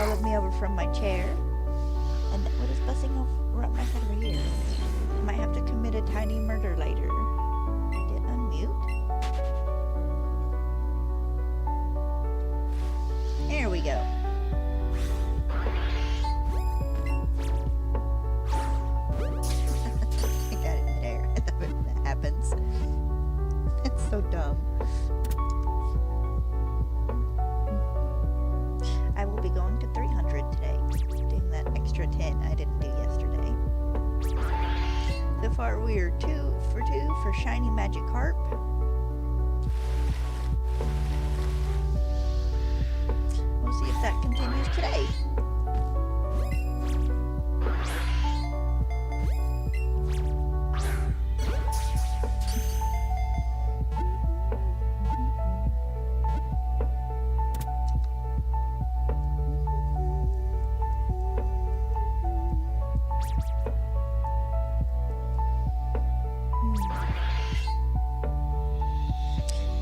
followed me over from my chair. And what is buzzing right my head over here? I might have to commit a tiny murder later. Did unmute? There we go. I got it in there. That happens. It's so dumb. I will be going to 300 today. Doing that extra 10 I didn't do yesterday. So far we are 2 for 2 for Shiny Magikarp. We'll see if that continues today.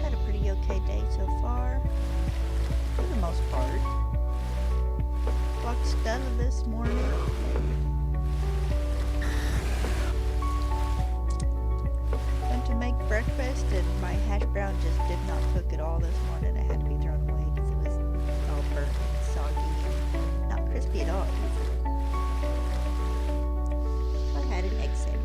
Had a pretty okay day so far, for the most part. Walked Stella this morning. Went to make breakfast and my hash brown just did not cook at all this morning. It had to be thrown away because it was all burnt and soggy and not crispy at all. I had an egg sandwich.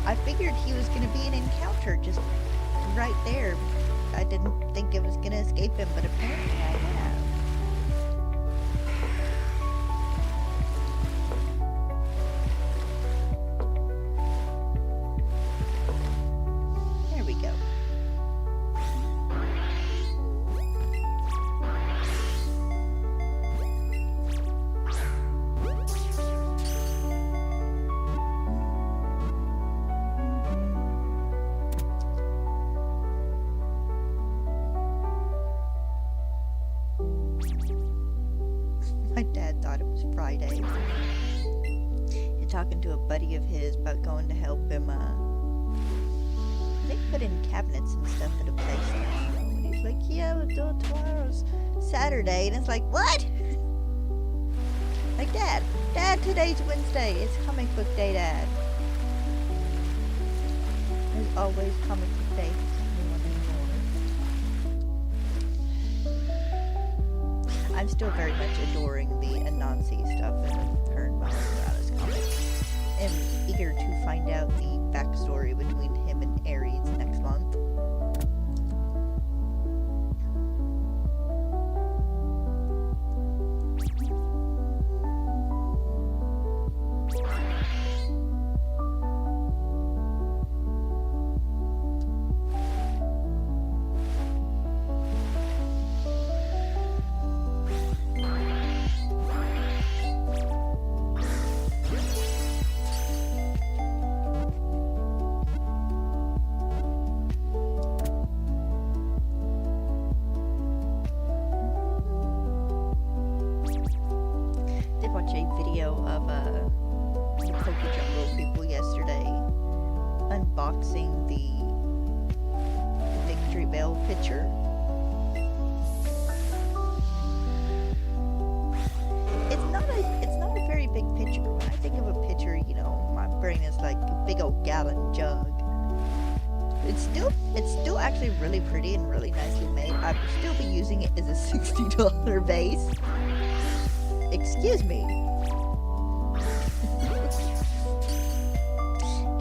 I figured he was going to be an encounter just right there. I didn't think it was going to escape him, but apparently I have. There we go. My dad thought it was Friday. He's talking to a buddy of his about going to help him, I think put in cabinets and stuff at a place tomorrow. And he's like, yeah, we'll do it tomorrow's Saturday. And it's like, what? Like, Dad, today's Wednesday. It's comic book day, Dad. There's always comic book day. I'm still very much adoring the Anansi stuff in the current Miles Morales comics. I'm eager to find out the backstory between him and Ares next month. Watch a video of the Pokejungle people yesterday unboxing the Victory Bell picture. It's not a very big picture. When I think of a picture, you know, my brain is like a big old gallon jug. It's still actually really pretty and really nicely made. I'd still be using it as a $60 vase. Excuse me.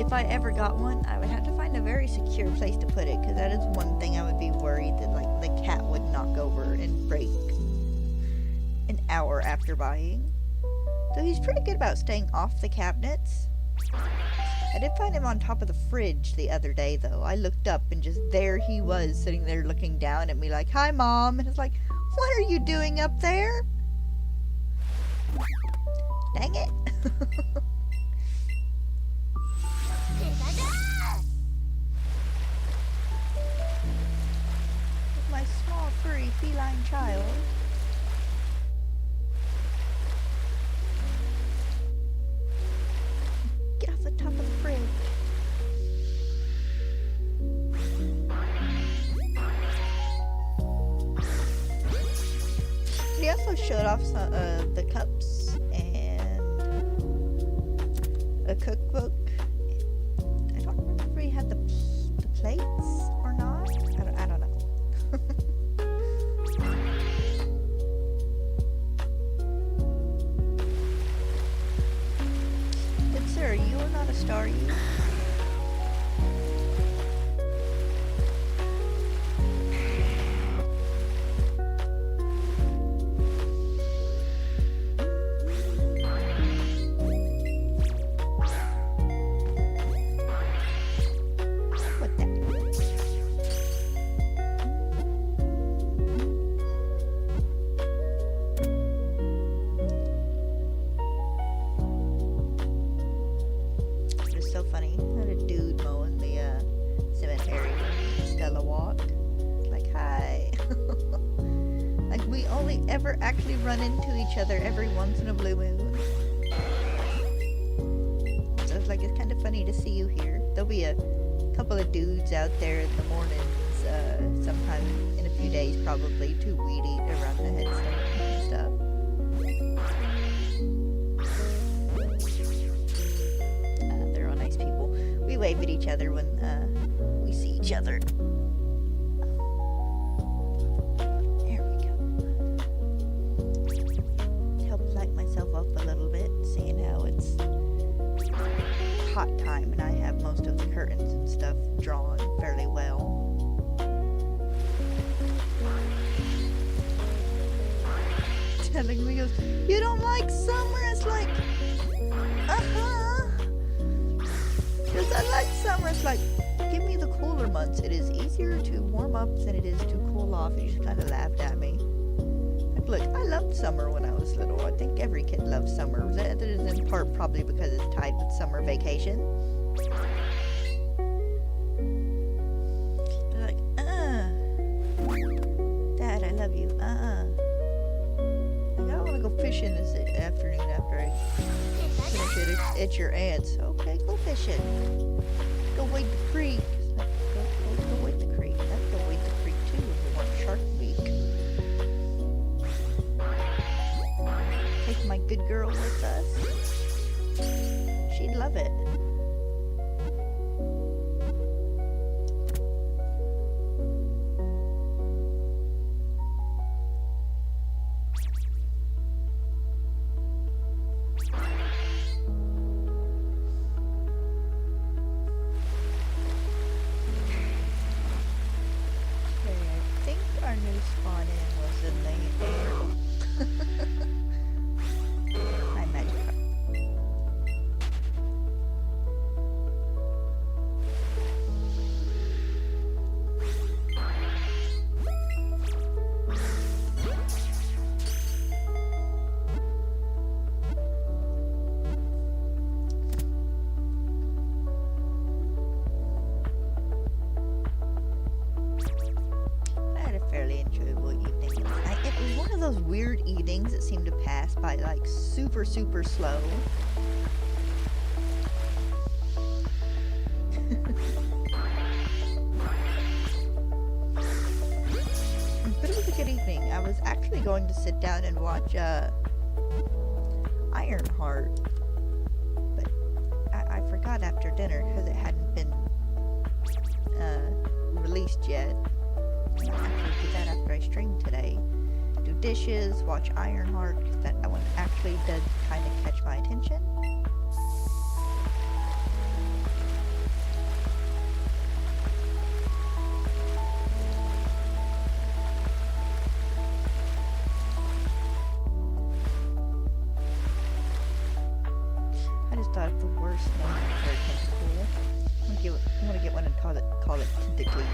If I ever got one, I would have to find a very secure place to put it, because that is one thing I would be worried that, like, the cat would knock over and break an hour after buying. So he's pretty good about staying off the cabinets. I did find him on top of the fridge the other day, though. I looked up and just there he was, sitting there looking down at me like, "Hi, Mom." And it's like, what are you doing up there? Dang it! My small furry feline child. Get off the top of the fridge. He also showed off some of the cups and a cookbook. I don't remember if he had the plates or not. I don't know. Good sir, you are not a Staryu. Ever actually run into each other every once in a blue moon. So it's like, it's kind of funny to see you here. There'll be a couple of dudes out there in the mornings, sometime in a few days probably, to weed eat around the headstone and stuff. They're all nice people. We wave at each other when we see each other. Hot time and I have most of the curtains and stuff drawn fairly well. Telling me, goes, you don't like summer? It's like, because I like summer. It's like, give me the cooler months. It is easier to warm up than it is to cool off. He just kind of laughed at me. Look, I loved summer when I was little. I think every kid loves summer. That is in part probably because it's tied with summer vacation. They're like, Dad, I love you. Like, I want to go fishing this afternoon after I finish it at your aunt's. Okay, go fishing. Go wade the creek. Like, go wade the creek. I'd go wade the creek too if we weren't Shark Week. Take my good girl with us. She'd love it. Okay, I think our new spawn in was in the air. Those weird evenings that seem to pass by like super slow. But it was a good evening. I was actually going to sit down and watch Ironheart, but I forgot after dinner because it hadn't been released yet. I'll actually do that after I stream today. Do dishes, watch Ironheart, because that one actually does kind of catch my attention. I just thought of the worst name for a tentacle. I'm gonna get one and call it Tentacles.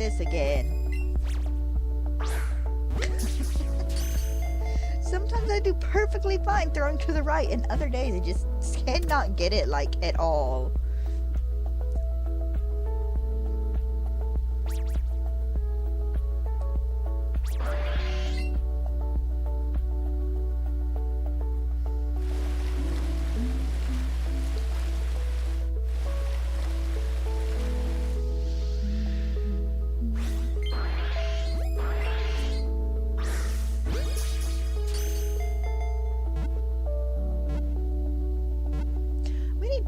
this again. Sometimes I do perfectly fine throwing to the right, and other days I just cannot get it, like, at all.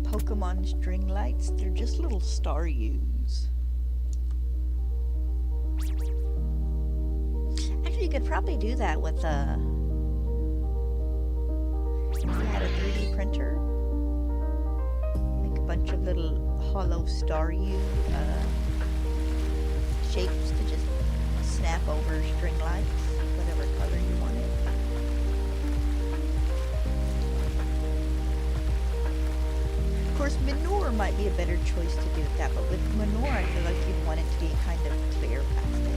Pokemon string lights, they're just little Staryus. Actually, you could probably do that with if you had a 3D printer. Make a bunch of little hollow Staryu shapes to just snap over string lights, whatever color you want it. Of course, manure might be a better choice to do that, but with manure, I feel like you'd want it to be kind of clear plastic.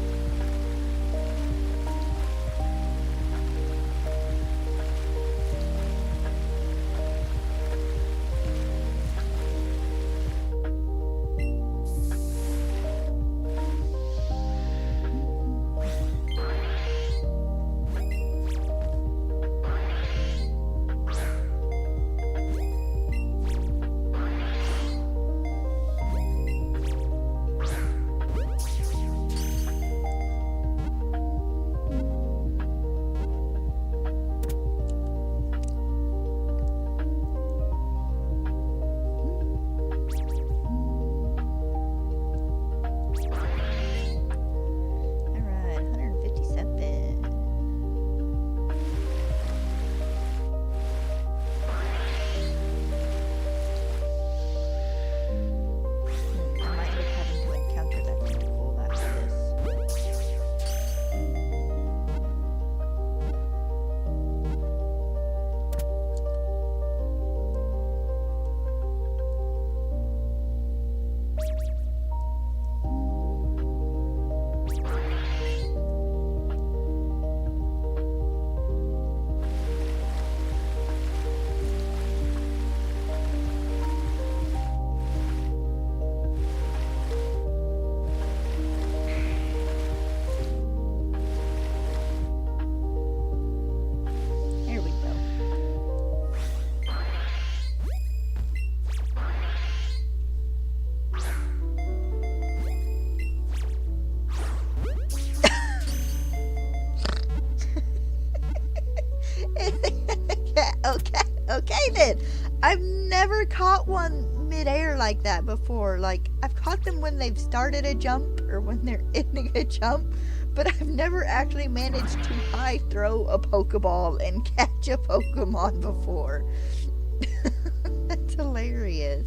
Okay then. I've never caught one midair like that before. Like, I've caught them when they've started a jump or when they're ending a jump, but I've never actually managed to high throw a Pokeball and catch a Pokemon before. That's hilarious.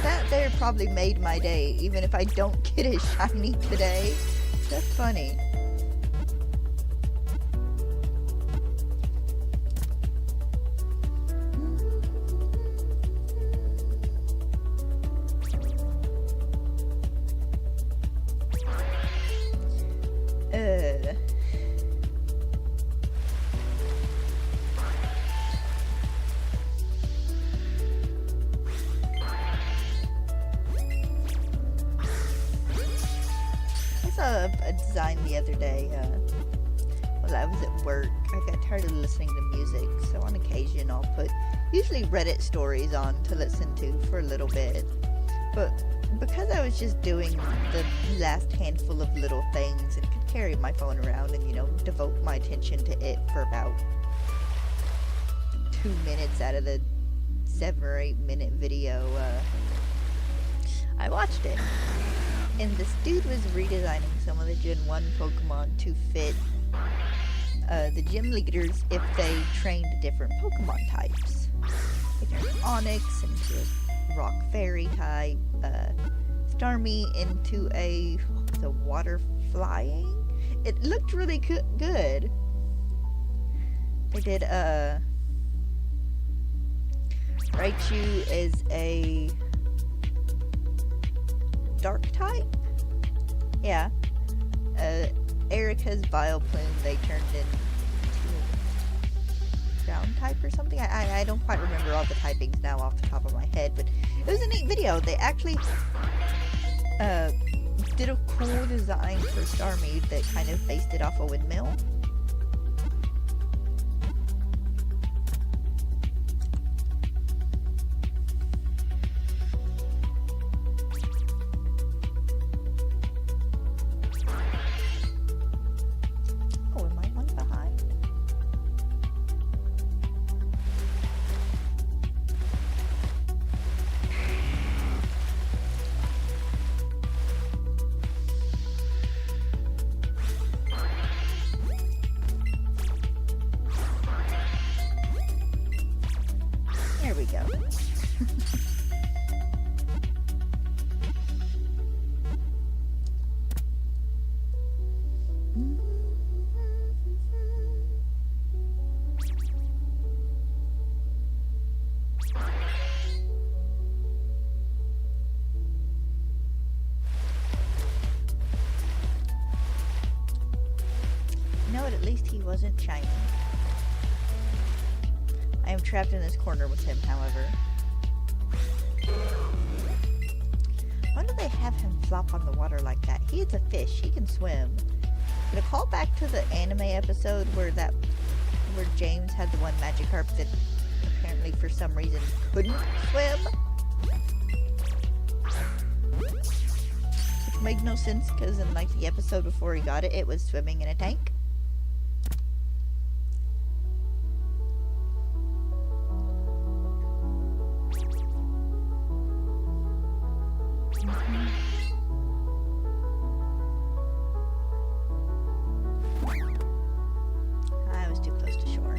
That there probably made my day, even if I don't get a shiny today. That's funny. A design the other day while I was at work. I got tired of listening to music, so on occasion I'll put usually Reddit stories on to listen to for a little bit. But because I was just doing the last handful of little things and could carry my phone around and, you know, devote my attention to it for about 2 minutes out of the 7 or 8 minute video, I watched it. And this dude was redesigning some of the Gen 1 Pokemon to fit the gym leaders if they trained different Pokemon types. He turned Onix into a Rock Fairy type, Starmie into a water flying. It looked really good. They did Raichu is a dark type? Yeah. Erica's Vileplume, they turned into ground type or something. I don't quite remember all the typings now off the top of my head, but it was a neat video. They actually did a cool design for Starmie that kind of based it off a windmill. There we go. You know what? At least he wasn't shiny. I am trapped in this corner with him, however. Why do they have him flop on the water like that? He is a fish. He can swim. But a call back to the anime episode where James had the one Magikarp that apparently for some reason couldn't swim. Which made no sense because in like the episode before he got it, it was swimming in a tank. I was too close to shore.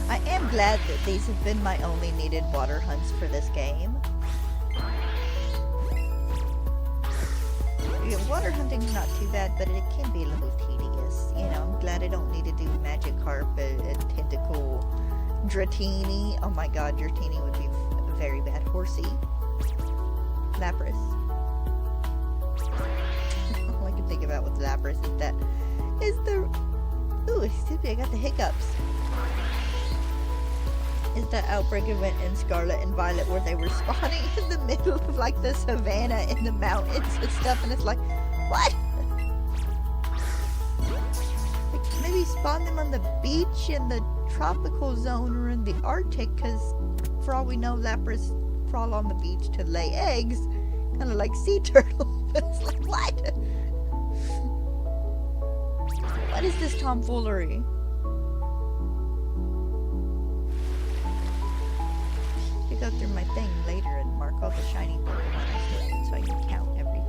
I am glad that these have been my only needed water hunts for this game. Water hunting's not too bad, but it can be a little tedious. You know, I'm glad I don't need to do Magikarp and Tentacle. Dratini. Oh my god, Dratini would be a very bad horsey. Lapras. All I can think about with Lapras is the... Ooh, excuse me, I got the hiccups. Is that outbreak event in Scarlet and Violet where they were spawning in the middle of like the savannah in the mountains and stuff, and it's like, what? Like, maybe spawn them on the beach in the tropical zone or in the Arctic, because for all we know, Lapras crawl on the beach to lay eggs, kind of like sea turtles. It's like, what? What is this tomfoolery? Go through my thing later and mark all the shiny Pokemon I still so I can count everything.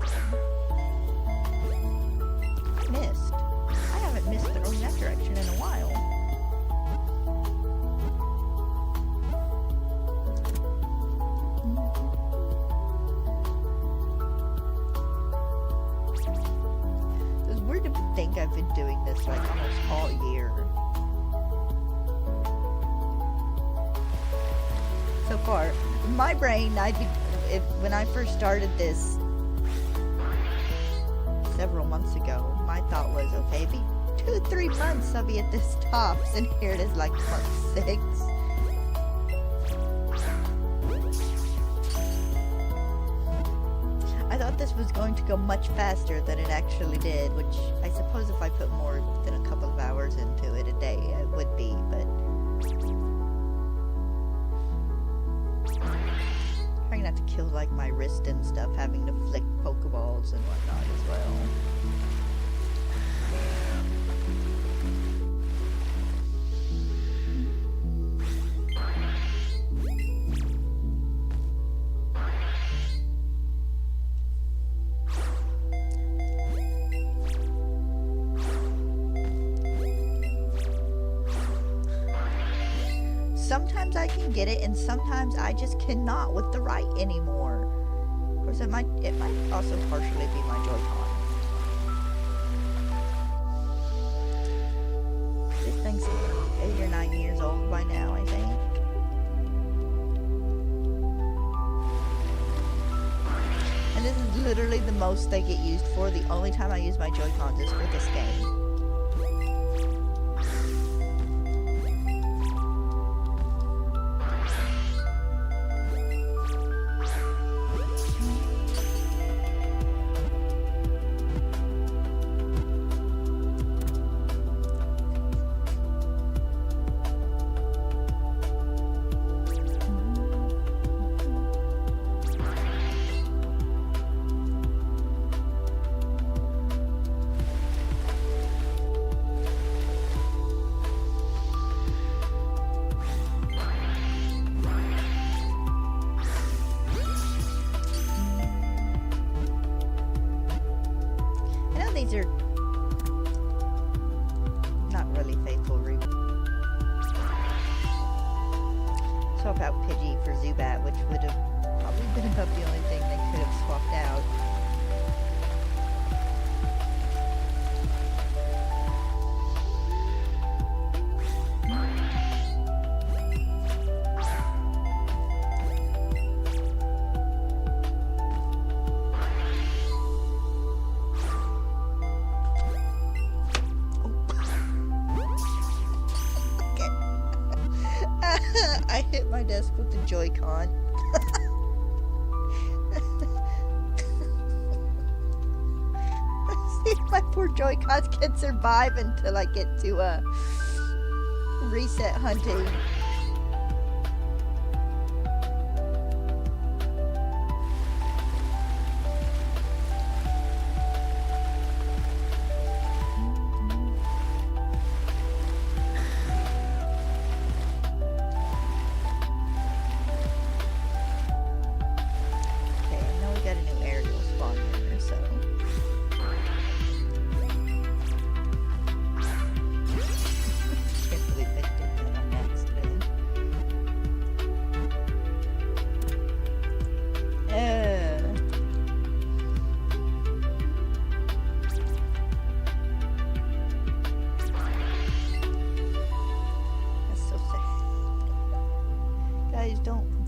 I missed. I haven't missed throwing that direction in a while. It's weird to think I've been doing this like almost all year. So far, in my brain, when I first started this several months ago, my thought was, okay, be 2-3 months I'll be at this tops, and here it is like month 6. I thought this was going to go much faster than it actually did, which I suppose if I put more than a couple of hours into it a day, it would be, but... Trying not to kill like my wrist and stuff, having to flick Pokeballs and whatnot as well. Sometimes I can get it, and sometimes I just cannot with the right anymore. Of course, it might also partially be my Joy-Con. This thing's 8 or 9 years old by now, I think. And this is literally the most they get used for. The only time I use my Joy-Cons is for this game. These are not really faithful routes. Swap out Pidgey for Zubat, which would have probably been about the only thing they could have swapped out. I hit my desk with the Joy-Con. See if my poor Joy-Cons can survive until I get to reset hunting.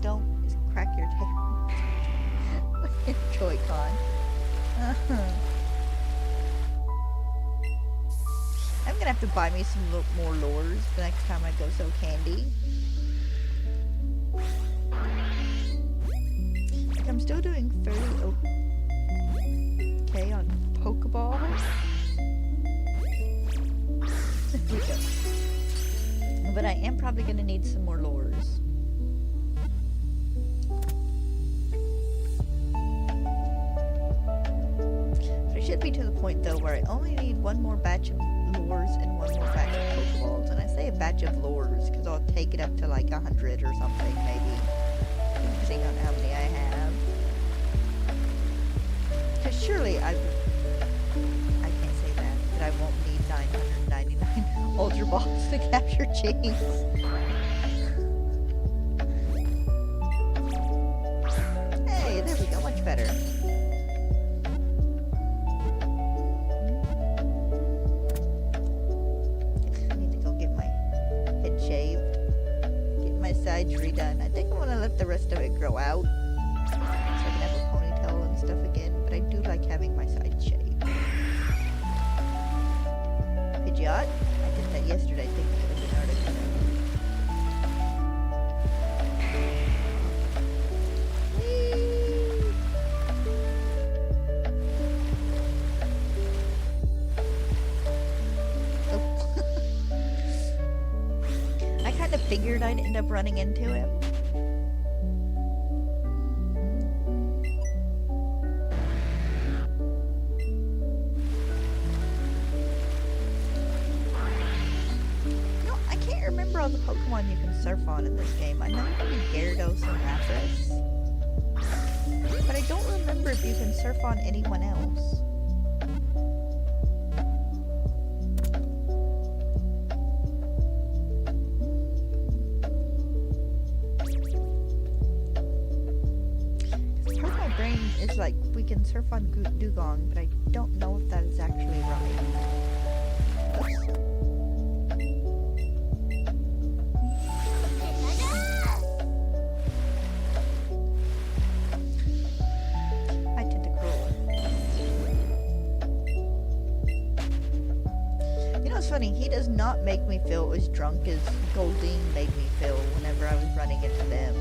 Don't crack your tail with your Joy-Con. I'm gonna have to buy me some more lures the next time I go so candy. Like, I'm still doing fairly okay on Pokeballs. There we go. But I am probably gonna need some more lures. Should be to the point though where I only need one more batch of lures and one more batch of Pokeballs. And I say a batch of lures because I'll take it up to like 100 or something, maybe, depending on how many I have. Because surely I can't say that I won't need 999 Ultra Balls to capture James. Hey, there we go, much better. Sides redone. I think I want to let the rest of it grow out so I can have a ponytail and stuff again, but I do like having my sides shaved. Pidgeot? I did that yesterday thinking it was an article. Figured I'd end up running into him. No, I can't remember all the Pokemon you can surf on in this game. I know you can do Gyarados and Lapras, but I don't remember if you can surf on anyone else. game is like we can surf on Dugong, but I don't know if that is actually right. Oops. I tend to cruel. You know, it's funny. He does not make me feel as drunk as Goldine made me feel whenever I was running into them.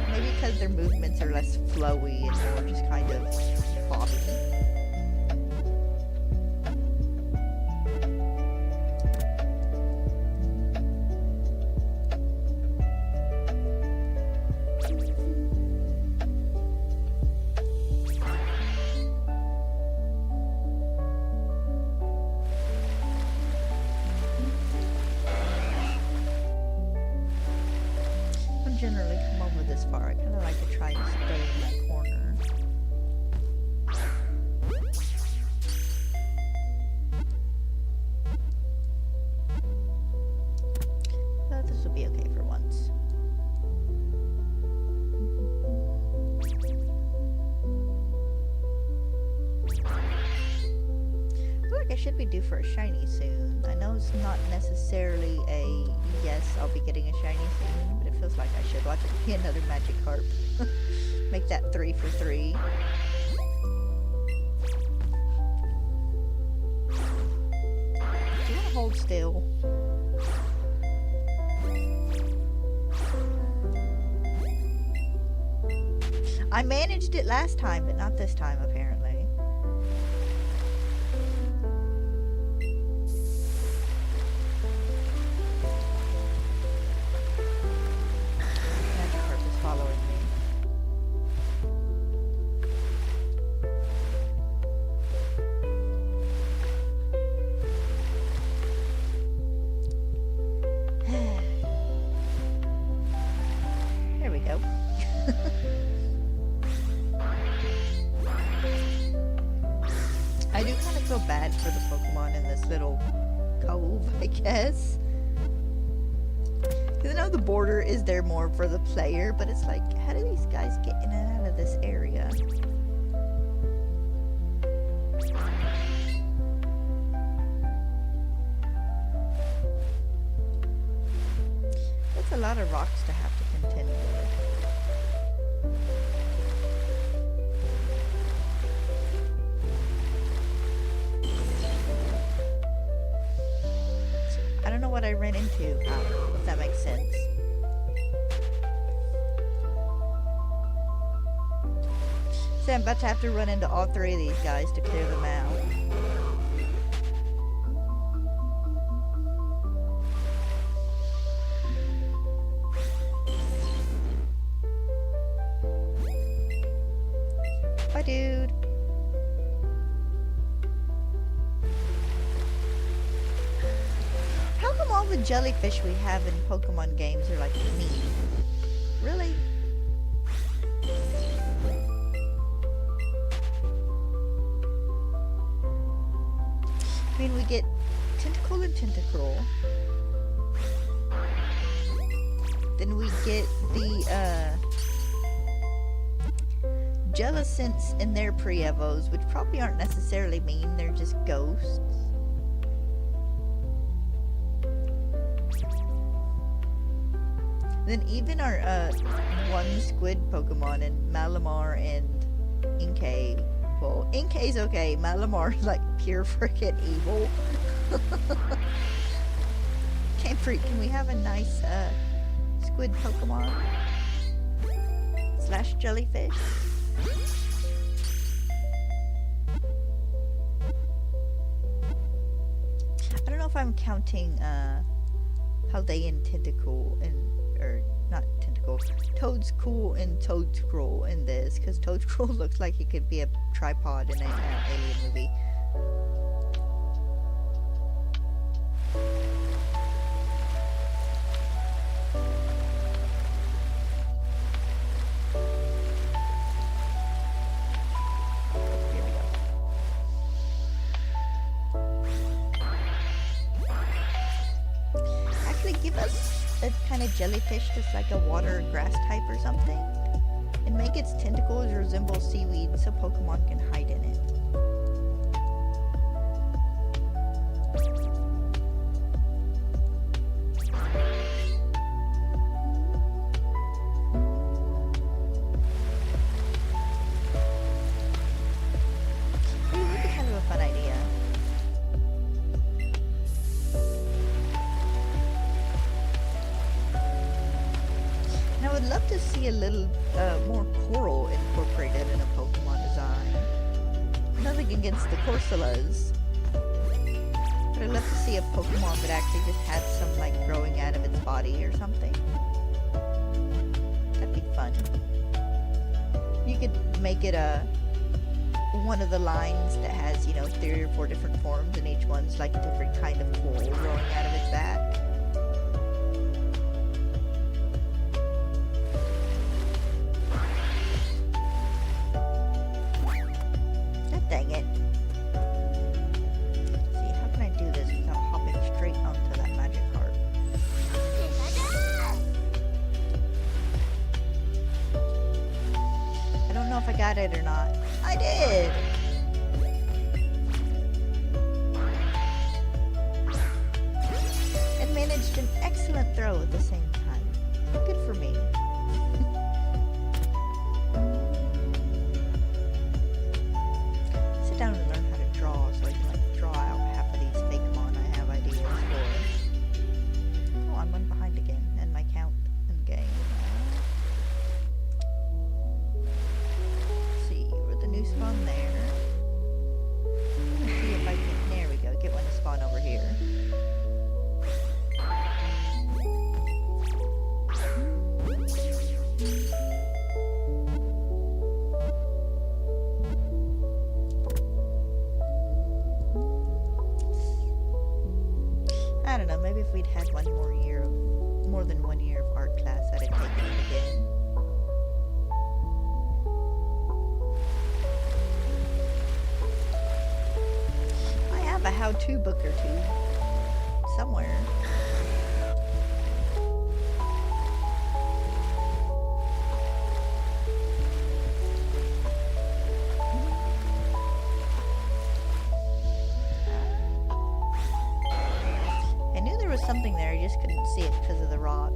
Maybe because their movements are less flowy and more just kind of bobbing. Generally come over this far. I kind of like to try and stay in that corner. This will be okay for once. I feel like I should be due for a shiny soon. I know it's not necessarily a yes, I'll be getting a shiny soon, but it feels like I should. Watch it be another Magikarp. Make that 3 for 3. Do you want to hold still? I managed it last time, but not this time, apparently. I do kind of feel bad for the Pokemon in this little cove, I guess. Because I know the border is there more for the player, but it's like, how do these guys get in and out of this area? That's a lot of rocks to have to contend with. I don't know what I ran into, if that makes sense. So I'm about to have to run into all 3 of these guys to clear them out. Bye, dude. How come all the jellyfish we have in Pokemon games are like me? Really? I mean, we get Tentacle and Tentacruel. Then we get the, Jellicents in their pre-evos, which probably aren't necessarily mean, they're just ghosts. Then even our, one squid Pokemon in Malamar and Inkay. Well, Inkay's okay, Malamar's like pure freaking evil. Can we have a nice, squid Pokemon? Slash jellyfish? I don't know if I'm counting, Paldean Tentacle and, or not Tentacle, Toadskool and Toadskrull in this, because Toadskrull looks like he could be a tripod in an alien movie. Give us a kind of jellyfish that's like a water or grass type or something. And make its tentacles resemble seaweed so Pokemon can hide in it. A little more coral incorporated in a Pokemon design. Nothing against the Corsolas, but I'd love to see a Pokemon that actually just had some like growing out of its body or something. That'd be fun. You could make it one of the lines that has, you know, 3 or 4 different forms, and each one's like a different kind of coral growing out of its back. Dang it. Let's see, how can I do this without hopping straight onto that magic card? I don't know if I got it or not. I did! And managed an excellent throw at the same time. Good for me. Down and learn how to draw so I can like draw out half of these Fakemon I have ideas for. Oh, I'm one behind again, and my count in game. Let's see, with the new spawn there. Let's see if I can, there we go, get one to spawn over here. I don't know, maybe if we'd had more than 1 year of art class, I'd have taken it again. I have a how-to book or two somewhere. Something there, I just couldn't see it because of the rock.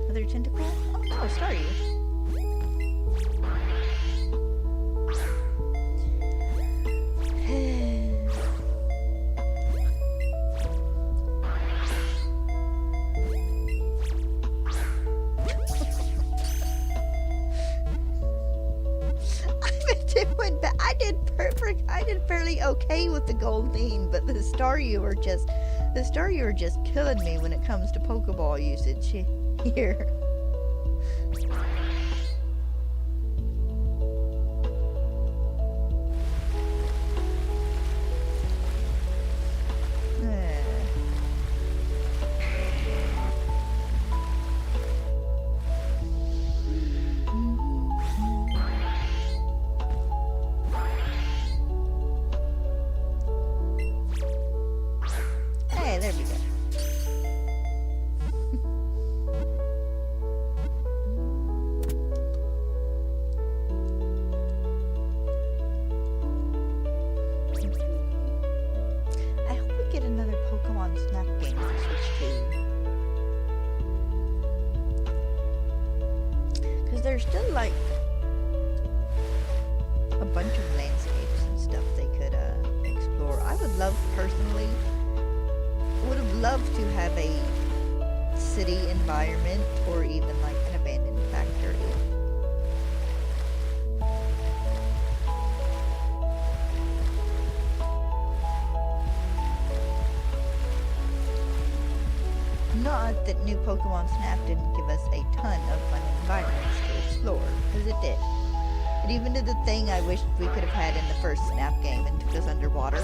Another tentacle? Oh no, Staryu. I did fairly okay with the Goldeen, but the Staryu are just killing me when it comes to Pokeball usage here. There we go. I hope we get another Pokemon Snap game to switch to. Because there's still like a bunch of landscapes and stuff they could explore. I would love personally would have loved to have a city environment or even like an abandoned factory. Not that new Pokemon Snap didn't give us a ton of fun environments to explore, because it did. It even did the thing I wished we could have had in the first Snap game and took us underwater.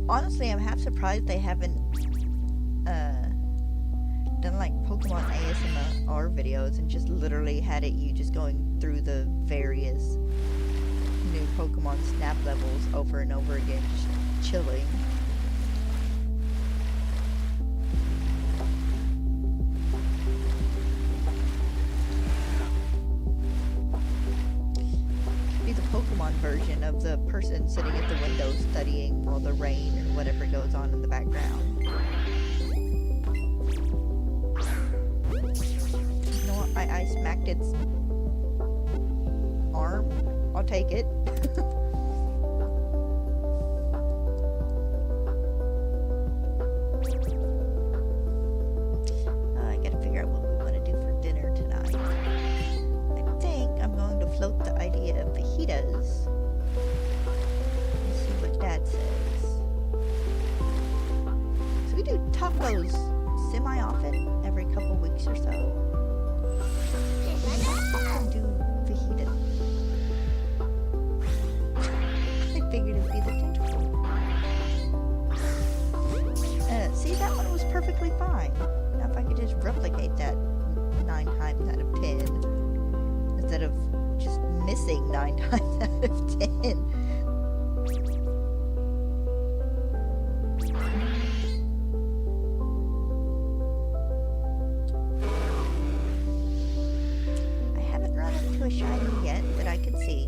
Honestly, I'm half surprised they haven't done like Pokemon ASMR videos and just literally had it you just going through the various new Pokemon snap levels over and over again, just chilling. Be the Pokemon version of the person sitting at the window studying all the rain or whatever goes on in the background. You know what? I smacked its arm. I'll take it. I gotta figure out what we want to do for dinner tonight. I think I'm going to float the idea of fajitas. Let's see what Dad says. So we do tacos semi-often, every couple weeks or so. I do fajitas. I figured it'd be the tentacle. See, that one was perfectly fine. Now if I could just replicate that 9 times out of 10, instead of just missing 9 times out of 10. I haven't run into a shiny yet that I could see.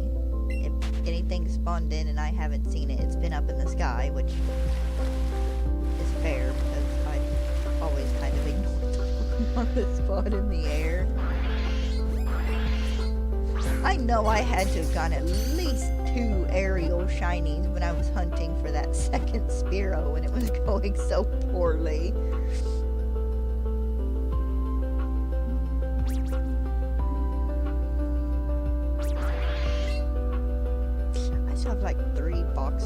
If anything spawned in and I haven't seen it, it's been up in the sky, which is fair because I always kind of ignore the Pokemon that spawn in the air. I know I had to have gotten at least 2 aerial shinies when I was hunting for that second Spearow and it was going so poorly. I still have like 3 or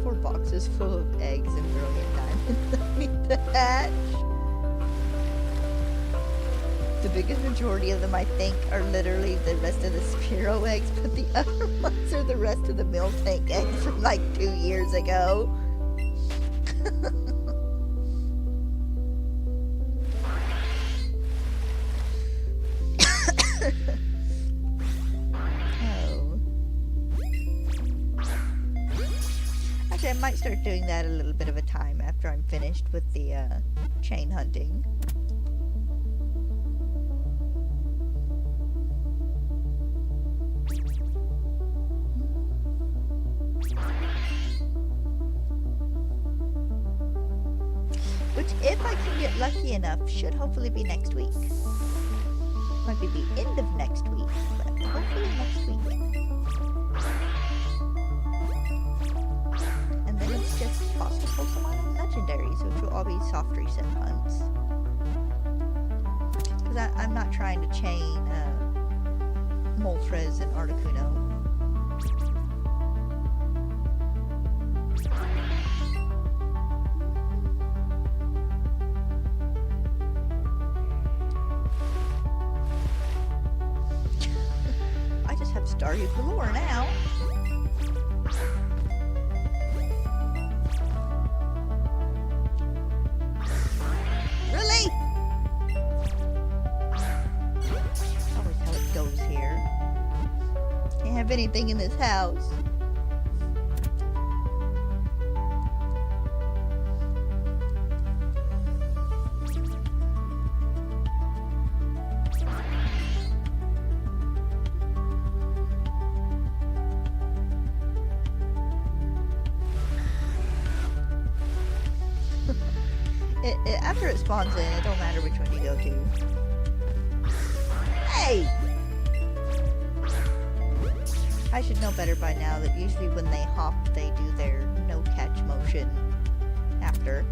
4 boxes full of eggs and brilliant diamonds underneath the hatch. The biggest majority of them, I think, are literally the rest of the Spearow eggs, but the other ones are the rest of the Miltank eggs from like 2 years ago. Oh. Actually, I might start doing that a little bit of a time after I'm finished with the chain hunting. Which, if I can get lucky enough, should hopefully be next week. Might be the end of next week, but hopefully next week. And then it's just Foster Pokemon and Legendaries, which will all be soft reset hunts. Because I'm not trying to chain Moltres and Articuno. Staryu galore now. Really? Always how it goes here. Can't have anything in this house. After it spawns in, it don't matter which one you go to. Hey! I should know better by now that usually when they hop, they do their no-catch motion after.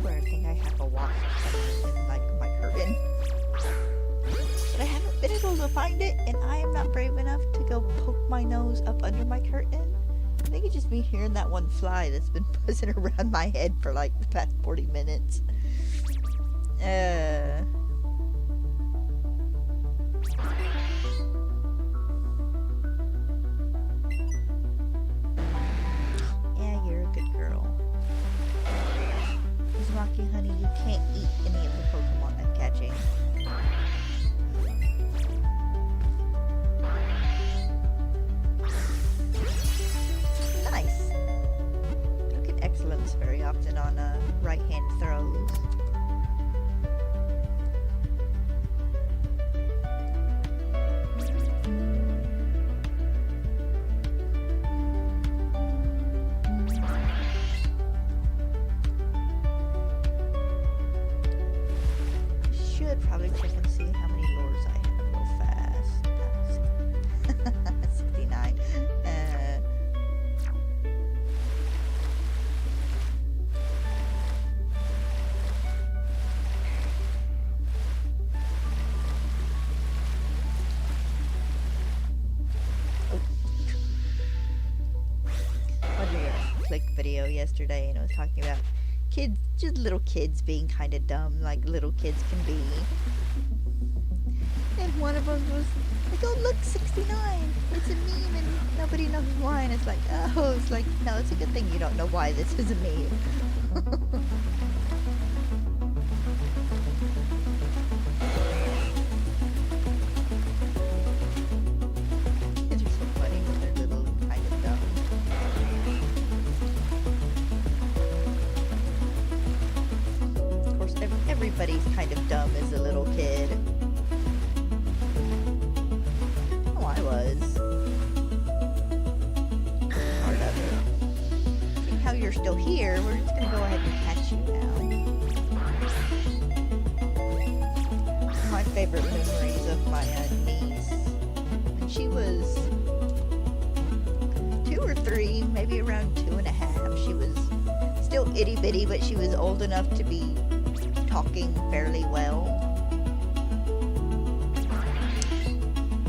I think I have a walk to find it, and I am not brave enough to go poke my nose up under my curtain. I think it's just me hearing that one fly that's been buzzing around my head for like the past 40 minutes. Yeah, you're a good girl. Rocky, honey, you can't eat any of the Pokemon I'm catching. Nice. Don't get excellence very often on right-hand throws. Probably check and see how many lures I have real fast. 69. I watched a Click video yesterday, and it was talking about kids, just little kids being kind of dumb, like little kids can be. And one of them was like, oh look, 69, it's a meme and nobody knows why. And it's like, oh, it's like, no, it's a good thing you don't know why this is a meme. Kids are so funny when they're little and kind of dumb. Everybody's kind of dumb as a little kid. Oh, I was. Part of it. Seeing how you're still here, we're just gonna go ahead and catch you now. My favorite memories of my niece. When she was 2 or 3, maybe around 2.5. She was still itty bitty, but she was old enough to be talking fairly well.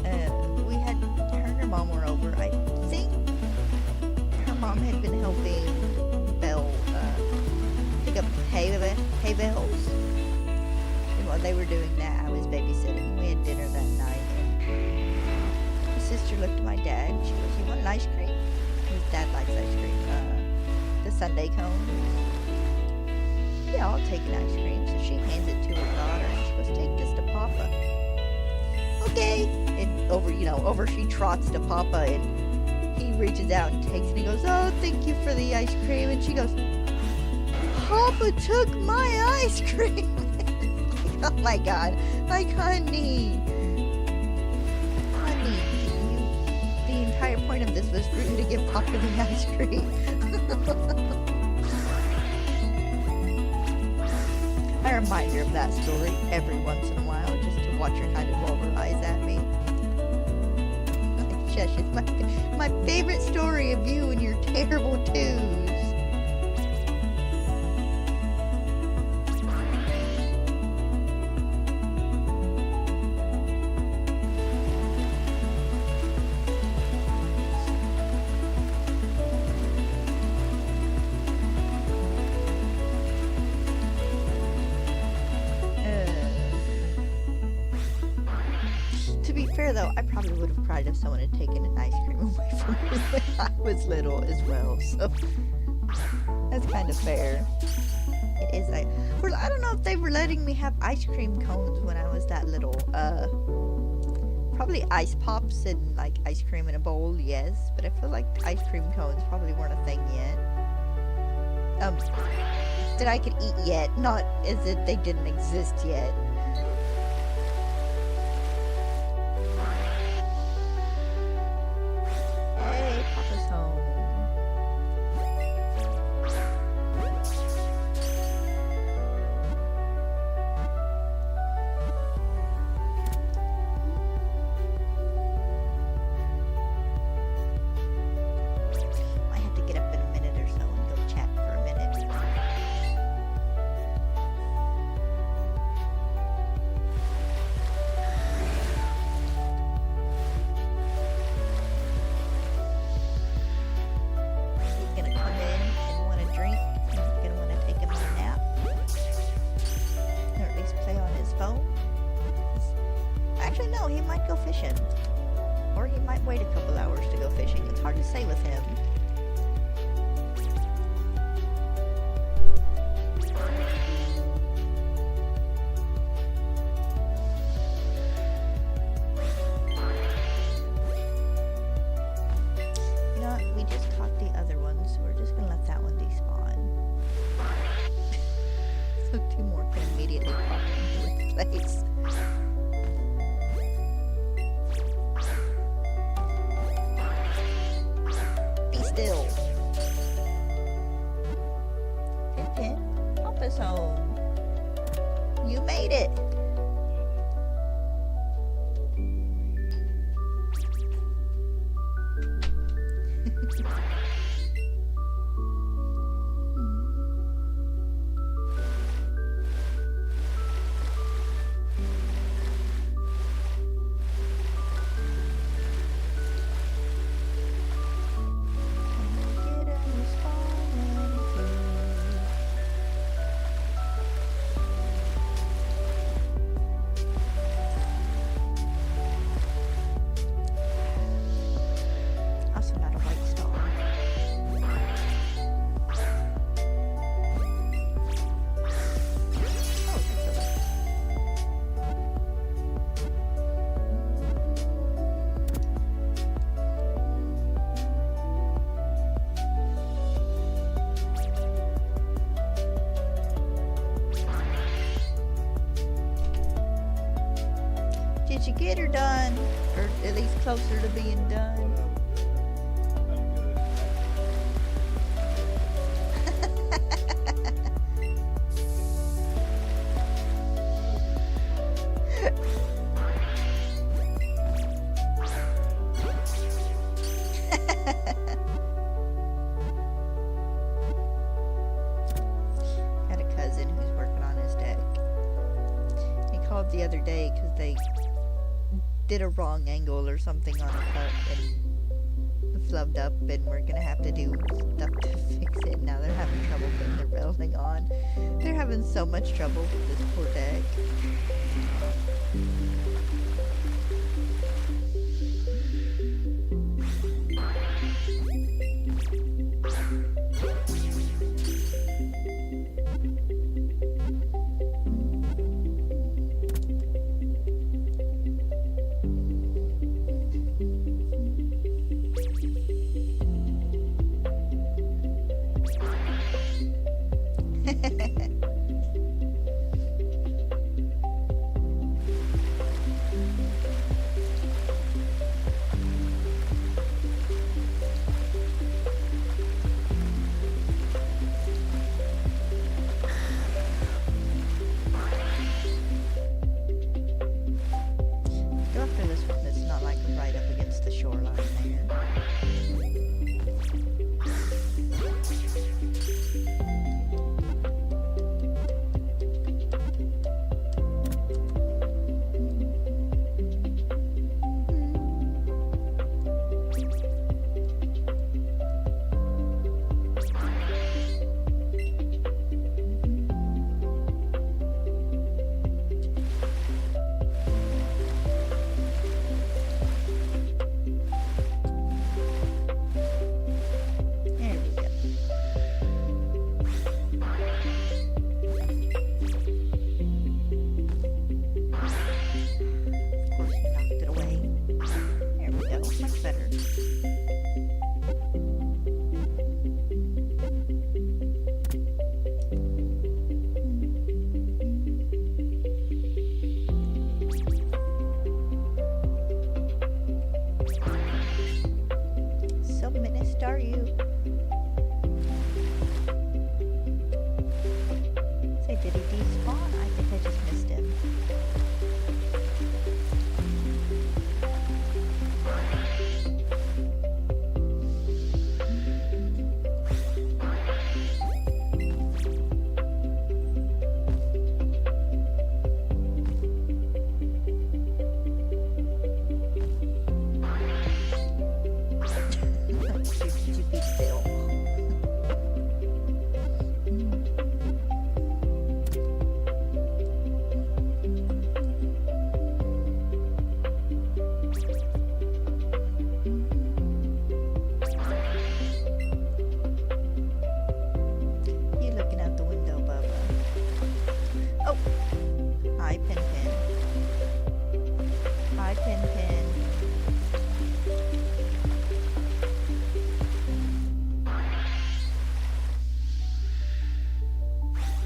Her and her mom were over. I think her mom had been helping Belle pick up hay bales. And while they were doing that, I was babysitting. We had dinner that night. And my sister looked at my dad and she goes, "You want an ice cream?" His dad likes ice cream. The sundae cone. Yeah, I'll take an ice cream. So she hands it to her daughter and she goes, "Take this to Papa." Okay. And over she trots to Papa and he reaches out and takes it and he goes, "Oh, thank you for the ice cream." And she goes, "Papa took my ice cream." Oh my God. Like, honey. The entire point of this was for you to give Papa the ice cream. I remind her of that story every once in a while, just to watch her kind of roll her eyes at me. Like, shush, it's my favorite story of you and your terrible twos. Fair though, I probably would have cried if someone had taken an ice cream away from me when I was little as well, so that's kind of fair. It is I don't know if they were letting me have ice cream cones when I was that little. Probably ice pops and like ice cream in a bowl, yes, but I feel like ice cream cones probably weren't a thing yet. That I could eat yet, not as if they didn't exist yet. might go fishing. Or he might wait a couple hours to go fishing. It's hard to say with him. You know what? We just caught the other one, so we're just gonna let that one despawn. So 2 more can immediately pop into its place. Still. Pin, pop us home. You made it. Did you get her done? Or at least closer to being done? Got a cousin who's working on his deck. He called the other day because they did a wrong angle or something on a cut and flubbed up, and we're gonna have to do stuff to fix it. Now they're having trouble putting the railing on. They're having so much trouble with this poor deck.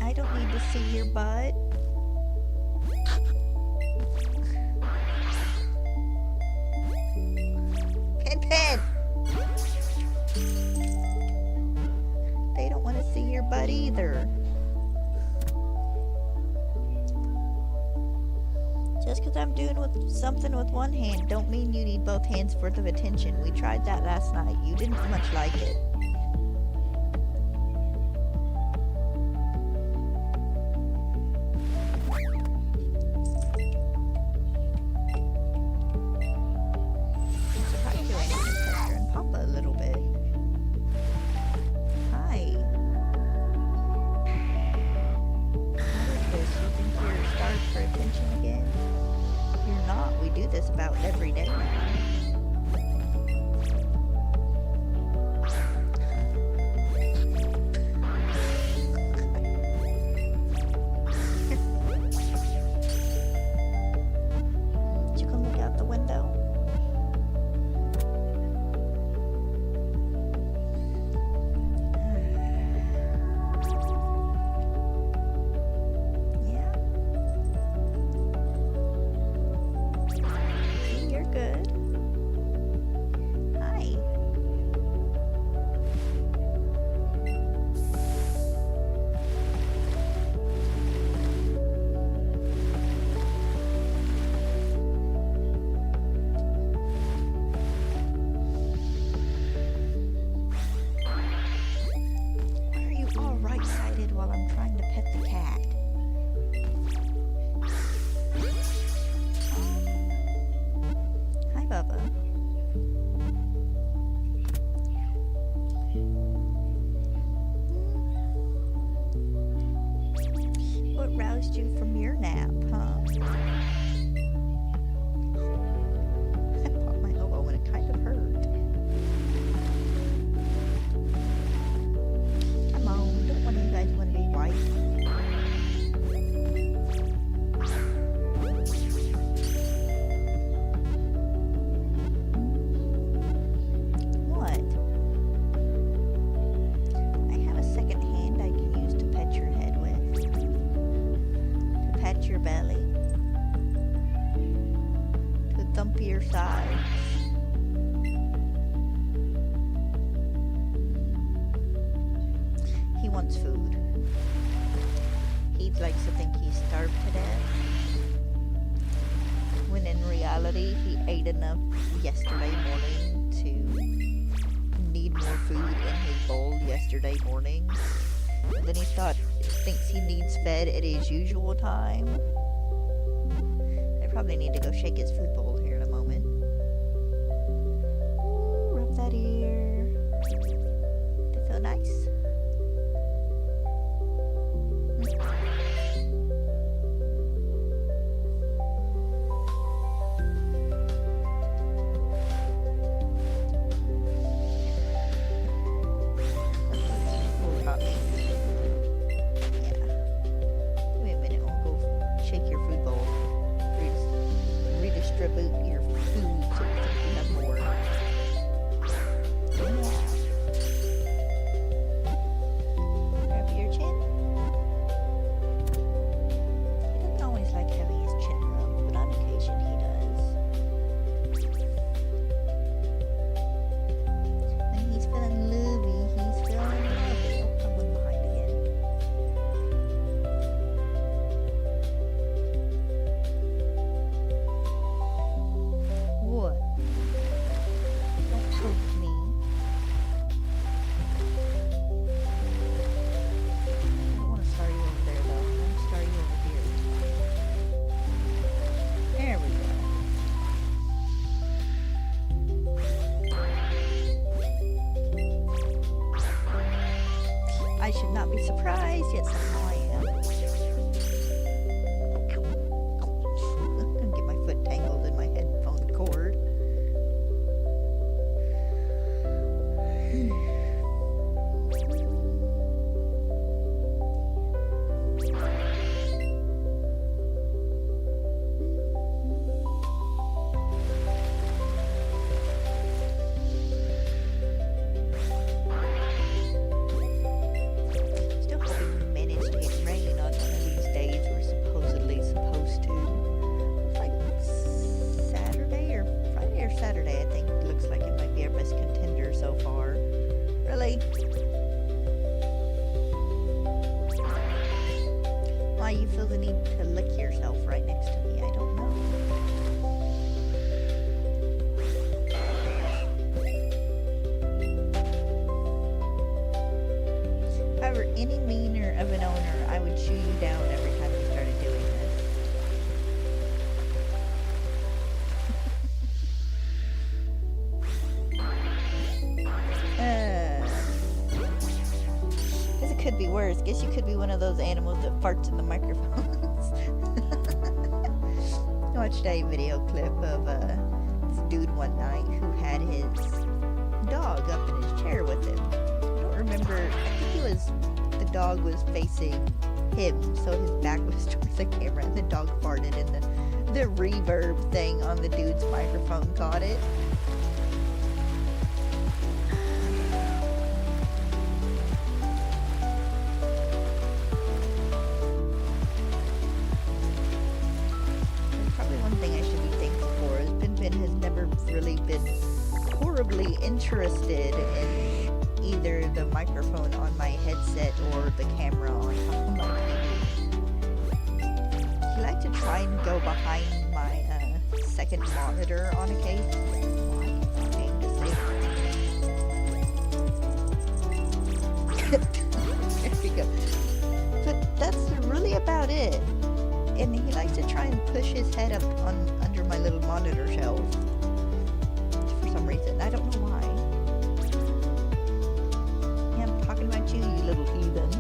I don't need to see your butt. Pen! They don't want to see your butt either. Just because I'm doing something with one hand don't mean you need both hands worth of attention. We tried that last night. You didn't much like it. About every day now. Did you come look out the window? While I'm trying to pet the cat. Hi, Bubba. What roused you from your nap, huh? I popped my elbow and it kind of hurt. Come on, don't one of you guys want to be white? What? I have a second hand I can use to pet your head with. To pat your belly. To thump your sides. He wants food. He likes to think he's starved to death. When in reality, he ate enough yesterday morning to need more food in his bowl yesterday morning. And then he thinks he needs fed at his usual time. I probably need to go shake his food bowl here in a moment. Ooh, rub that ear. Does it feel nice? Redistribute your food so you have more. Yeah. why you feel the need to lick yourself right next to me. I don't know. However, any meaner of an owner, I would shoot you down every time you started doing this. Guess it could be worse. Guess you could be one of those animals that farts in the microphones. I watched a video clip of this dude one night who had his dog up in his chair with him. I don't remember. I think the dog was facing him, so his back was towards the camera, and the dog farted, and the reverb thing on the dude's microphone caught it. Probably one thing I should be thankful for is Ben has never really been horribly interested in either the microphone on my headset or the camera on top of my TV. He liked to try and go behind my second monitor on occasion. There we go. But that's really about it. And he likes to try and push his head up under my little monitor shelf. For some reason. I don't know why. Yeah, I'm talking about you, you little heathen.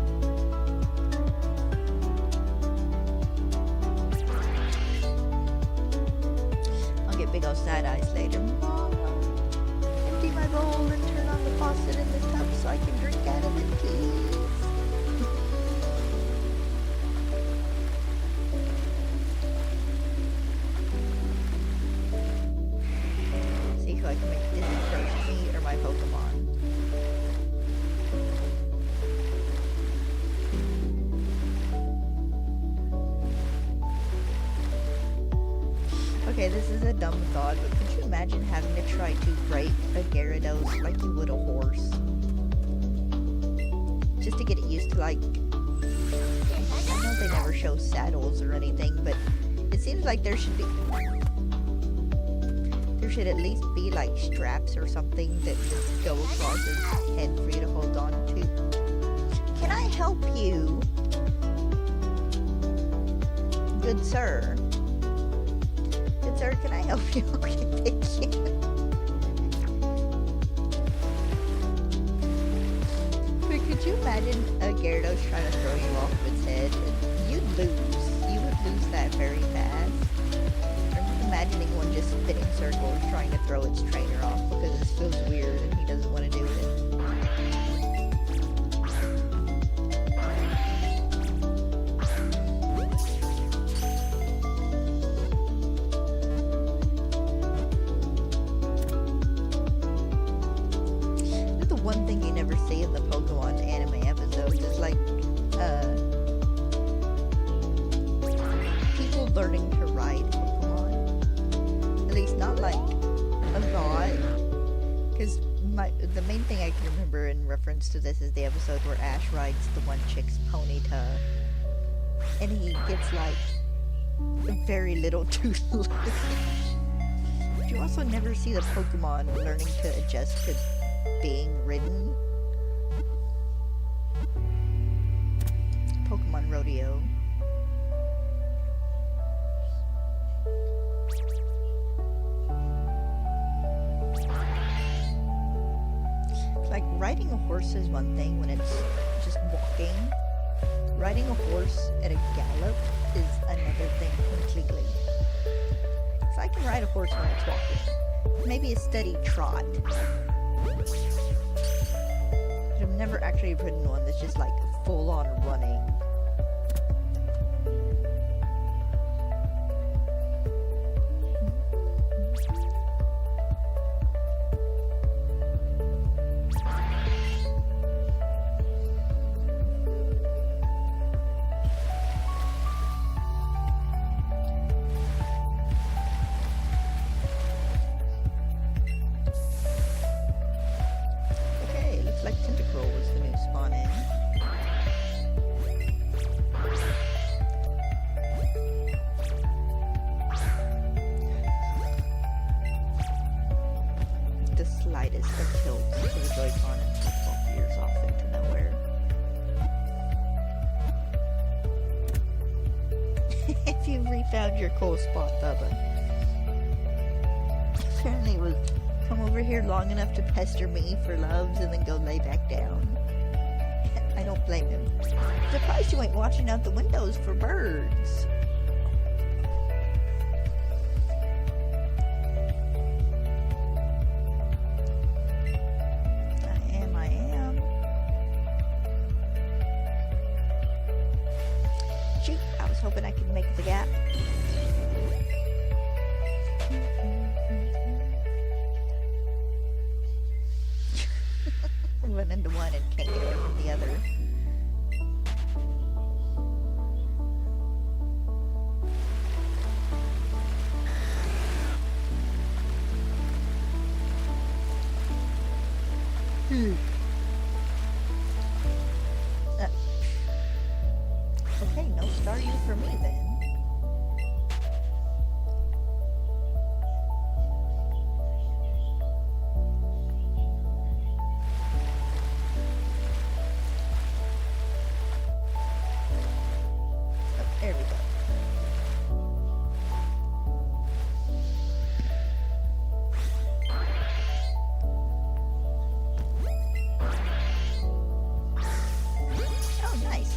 I'll get big old side eyes later. Mama, empty my bowl and turn on the faucet in the tub so I can drink out of it, please. See who I can make dizzy first, me or my Pokemon. Okay, this is a dumb thought, but could you imagine having to try to break a Gyarados like you would a horse? Just to get it used to, like, I know they never show saddles or anything, but it seems like there should at least be, like, straps or something that just go across his head for you to hold on to. Can I help you? Good sir. Good sir, can I help you? Okay, thank you. But could you imagine a Gyarados trying to throw you off of its head? You'd lose. You would lose that very fast. I'm imagining one just spinning circles trying to throw its trainer off because it feels weird and he doesn't want to do it. One thing you never see in the Pokemon anime episodes is like people learning to ride Pokemon. At least not like a lot. Because the main thing I can remember in reference to this is the episode where Ash rides the one chick's Ponyta, and he gets like very little toothless. But you also never see the Pokemon learning to adjust to being ridden. Pokemon Rodeo. Like, riding a horse is one thing when it's just walking. Riding a horse at a gallop is another thing completely. So I can ride a horse when it's walking. Maybe a steady trot. But I've never actually ridden one that's just like full on running. If you refound your cool spot, Bubba. Apparently it was come over here long enough to pester me for loves and then go lay back down. I don't blame him. Surprised you ain't watching out the windows for birds. I am. Shoot, I was hoping I could make the gap. Run into one and can't get away from the other. Okay, no Staryu for me then. There we go. Oh, nice.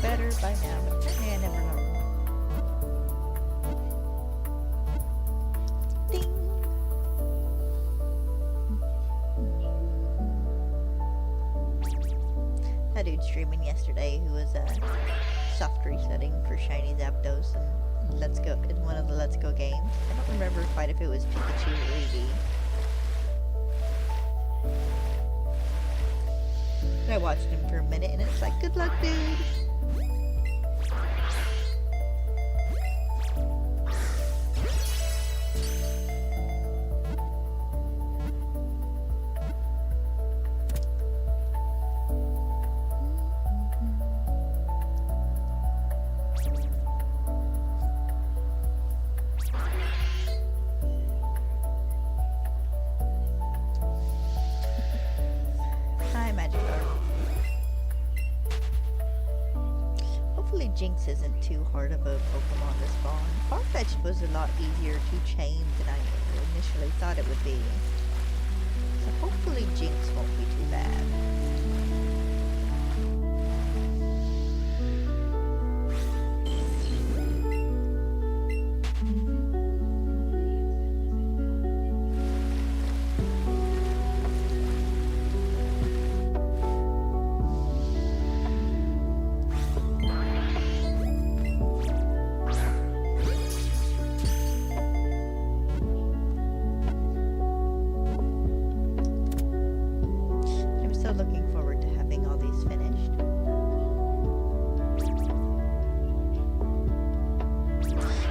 Better by now, but apparently I never learned. Ding! That dude streaming yesterday who was soft resetting for Shiny Zapdos and Let's Go in one of the Let's Go games. I don't remember quite if it was Pikachu or Eevee. But I watched him for a minute and it's like, good luck, dude. Jinx isn't too hard of a Pokemon to spawn. Farfetch'd was a lot easier to chain than I initially thought it would be. So hopefully Jinx won't be too bad. Looking forward to having all these finished.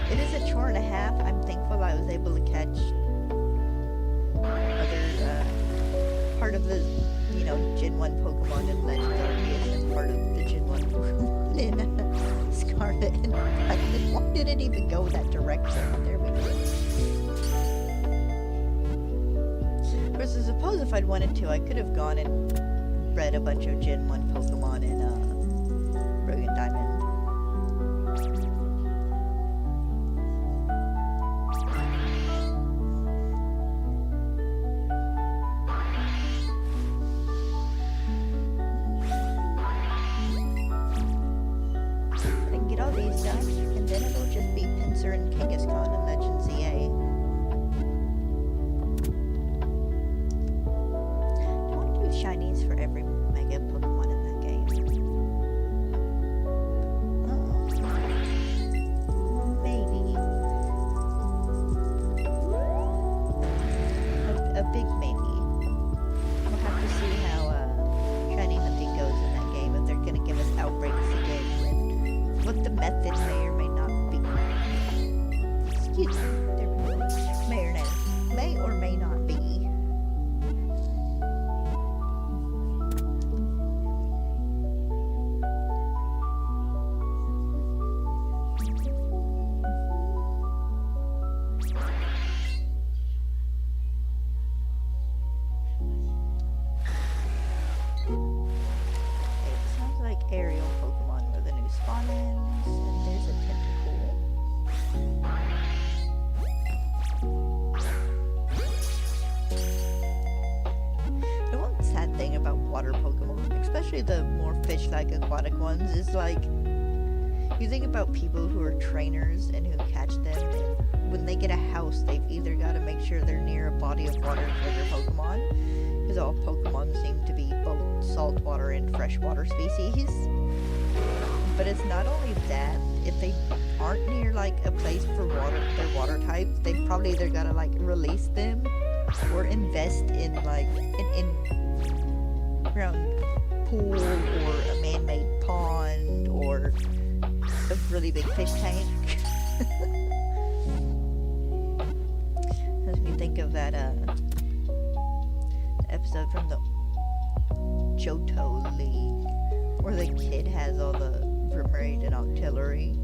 It is a chore and a half. I'm thankful I was able to catch other part of the, Gen 1 Pokemon in Legends Arceus and part of the Gen 1 Pokemon in Scarlet and Violet. Why did it even go that direction? There we go. Of course, I suppose if I'd wanted to, I could have gone and bred a bunch of Gen 1 Pokemon in Brilliant Diamond. I can get all these done, and then it'll just be Pinsir and Kangaskhan in Legends EA. Shinies for every Mega Pokemon in that game. Maybe. A big maybe. We'll have to see how shiny hunting goes in that game, if they're going to give us outbreaks again, and what the method may or may not Excuse me. There we go. May or may not be. Aerial Pokemon where the new spawn-ins, and there's a Tentacool. The one sad thing about water Pokemon, especially the more fish-like aquatic ones, is like, you think about people who are trainers and who catch them, and when they get a house, they've either got to make sure they're near a body of water for their Pokemon, because all Pokemon seem to be both saltwater and freshwater species. But it's not only that, if they aren't near like a place for water, their water types, they've probably either gotta like release them or invest in like an in-ground pool or a man-made pond or a really big fish tank. As we think of that episode from the Johto League, where the kid has all the Vermiraid and Octillery.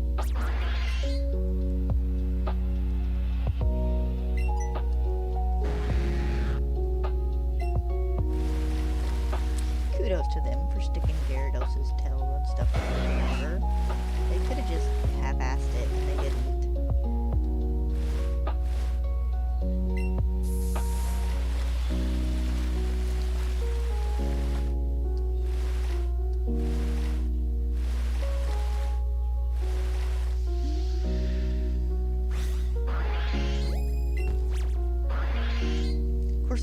Kudos to them for sticking Gyarados' tail and stuff in the water. They could have just half-assed it, and they didn't.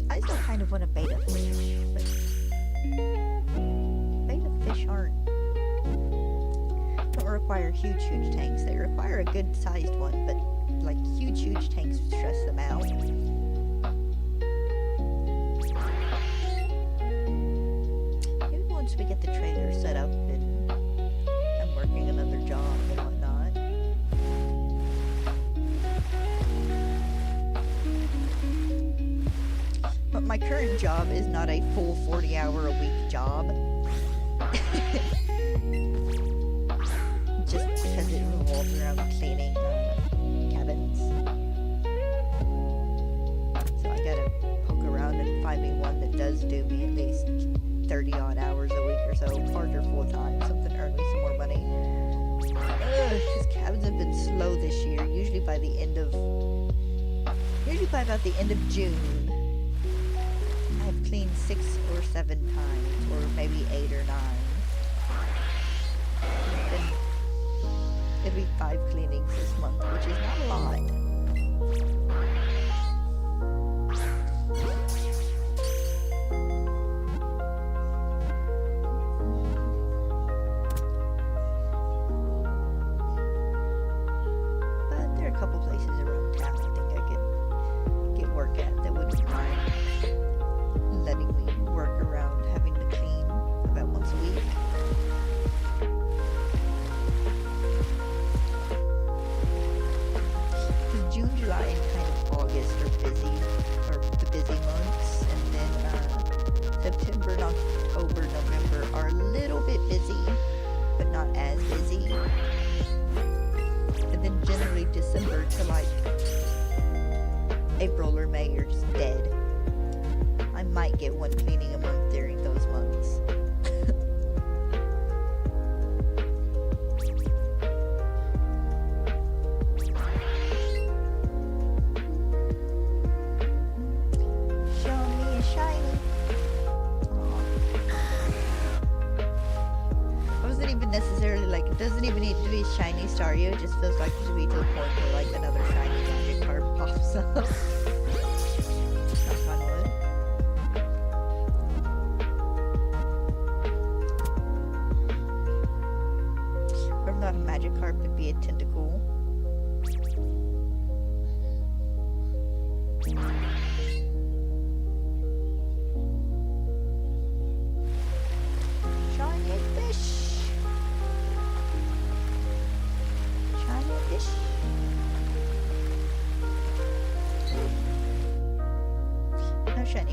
I still kind of want a beta fish, but beta fish don't require huge tanks. They require a good sized one, but like huge tanks stress them out. Maybe once we get the trailer set up and I'm working another job and whatnot. But my current job is not a full 40-hour-a-week job. Just because it revolves around cleaning cabins. So I gotta poke around and find me one that does do me at least 30-odd hours a week or so, part or full-time, something to earn me some more money. Because cabins have been slow this year, usually by about the end of June. I've cleaned 6 or 7 times, or maybe 8 or 9. Then it'll be 5 cleanings this month, which is not a lot. But there are a couple places around town I think I could get work at that wouldn't mind letting me work around having to clean about once a week. Because June, July, and kind of August are busy, or the busy months, and then September and October, November are a little bit busy, but not as busy. And then generally December to like April or May are just dead. I might get one cleaning a month during those months. Show me a shiny. Aww. I wasn't even necessarily like, it doesn't even need to be shiny Staryu, it just feels like it should be to the point where like another shiny magic card pops up. Knock on wood. Or if not a magic carp, would be a Tentacool. Shiny fish. Shiny fish.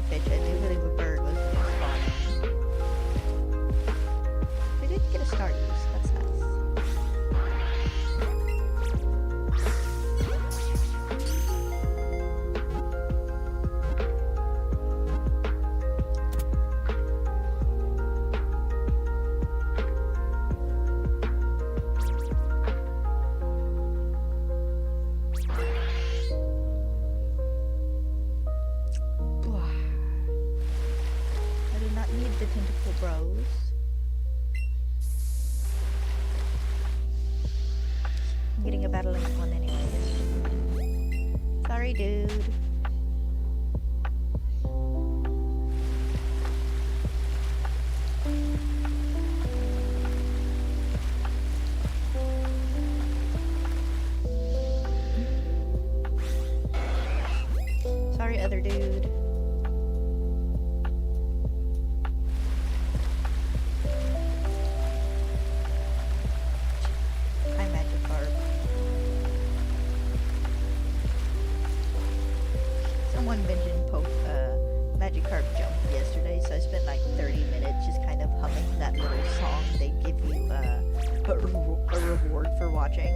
fish. I do believe a bird was spawning. We did get a Staryu. That's nice. The tentacle bros. I'm getting a battle link one anyway. Sorry, dude. Sorry, other dude. Someone mentioned Magikarp Jump yesterday, so I spent like 30 minutes just kind of humming that little song they give you a reward for watching.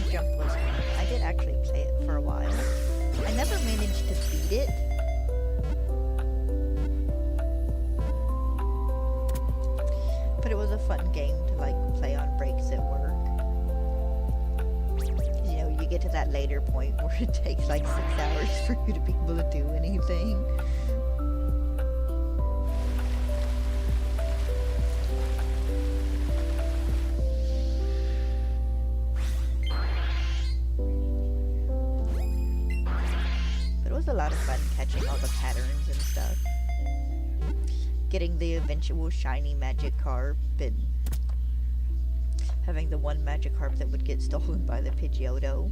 Jump was fun. I did actually play it for a while. I never managed to beat it. But it was a fun game to like play on breaks at work. You know, you get to that later point where it takes like 6 hours for you to be able to do anything. A lot of fun catching all the patterns and stuff. Getting the eventual shiny Magikarp and having the one Magikarp that would get stolen by the Pidgeotto.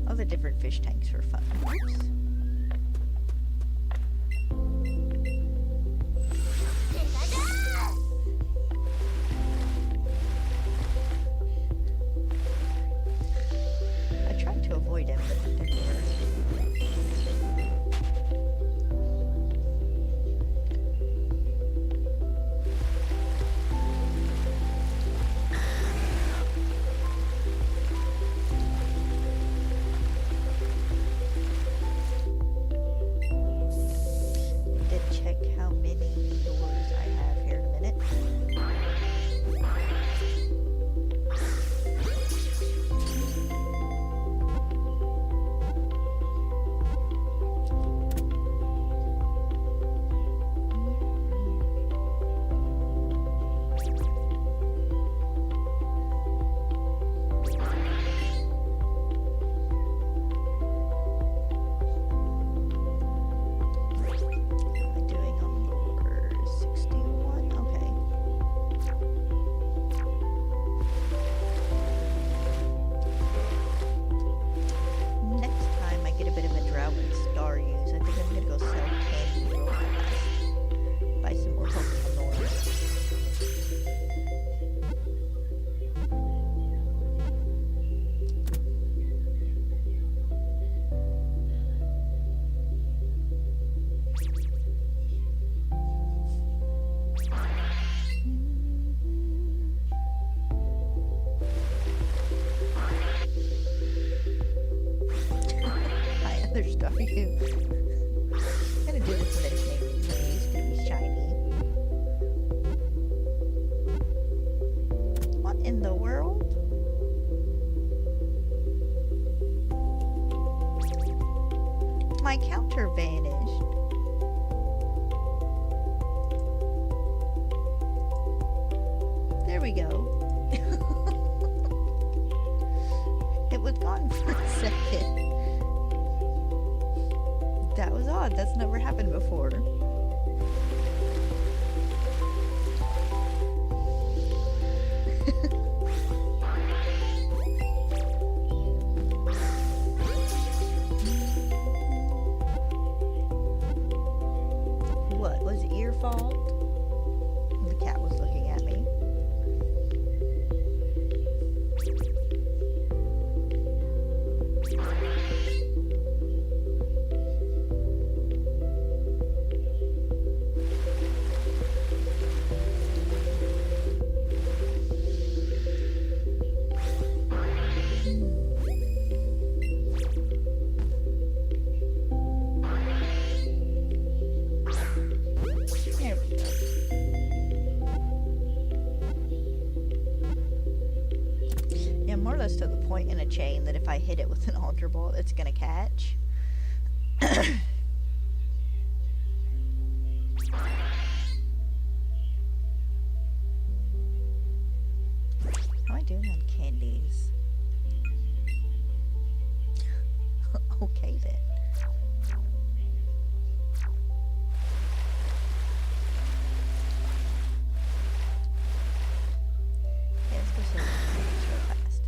All the different fish tanks were fun. Oops. Avoid him, but it didn't work. I did check how many doors I have here in a minute. Staryu. I'm gonna do this mentioning he's gonna be shiny. What in the world? My my counter vanished. There we go. It was gone for a second. That was odd. That's never happened before. What? Was it your fault? The cat was looking at me. There we go. Yeah, more or less to the point in a chain that if I hit it with an Ultra Ball, it's gonna catch. How am I doing on candies? Okay then. Yeah, let's go see this real fast.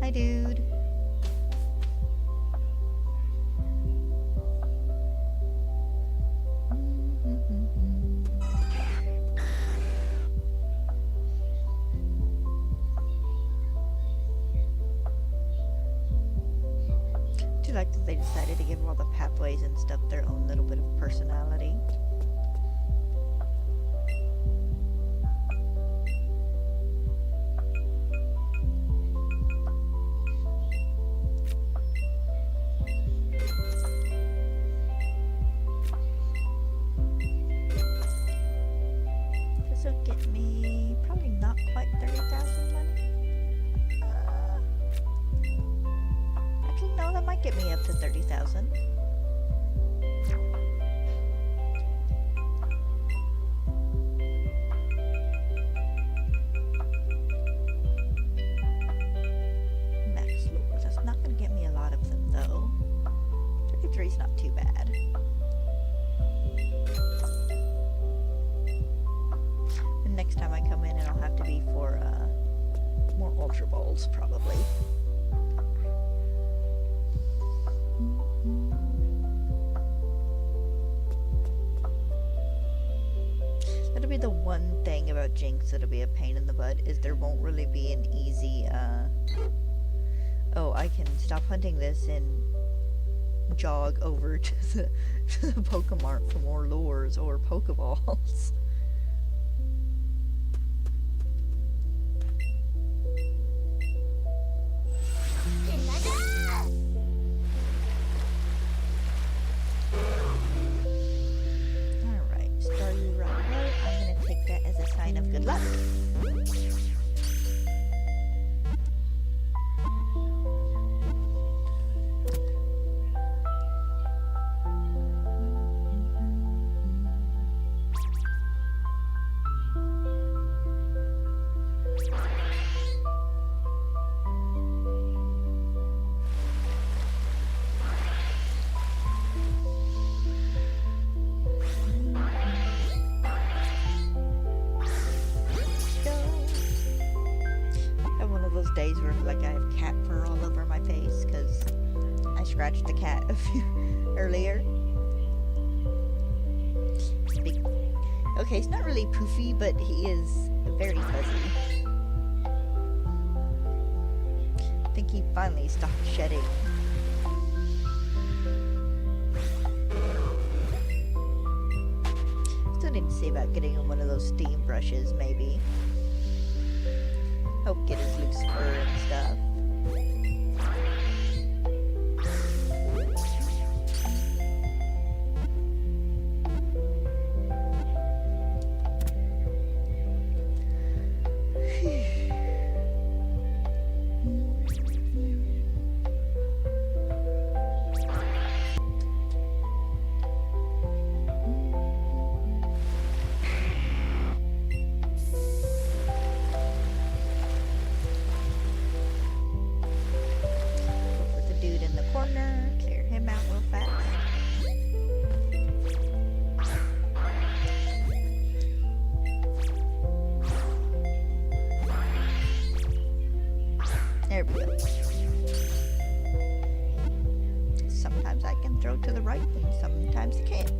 Hi, dude. Do you like that they decided to give all the pathways and stuff their own little bit of personality? This will get me probably not quite 30,000 money. Actually, no, that might get me up to 30,000. Max lures. That's not going to get me a lot of them, though. 33 is not too bad. And next time I come in, it'll have to be for more Ultra Balls, probably. That'll be the one thing about Jinx that'll be a pain in the butt, is there won't really be an easy, oh, I can stop hunting this and jog over to the Pokemart for more lures or Pokeballs. Alright, Staryu right away. I'm gonna take that as a sign of good luck. Days where like I have cat fur all over my face because I scratched the cat earlier. Big. Okay, he's not really poofy, but he is very fuzzy. I think he finally stopped shedding. Still need to see about getting him one of those steam brushes, maybe. Help get his loose fur and stuff. There we go. Sometimes I can throw to the right and sometimes I can't.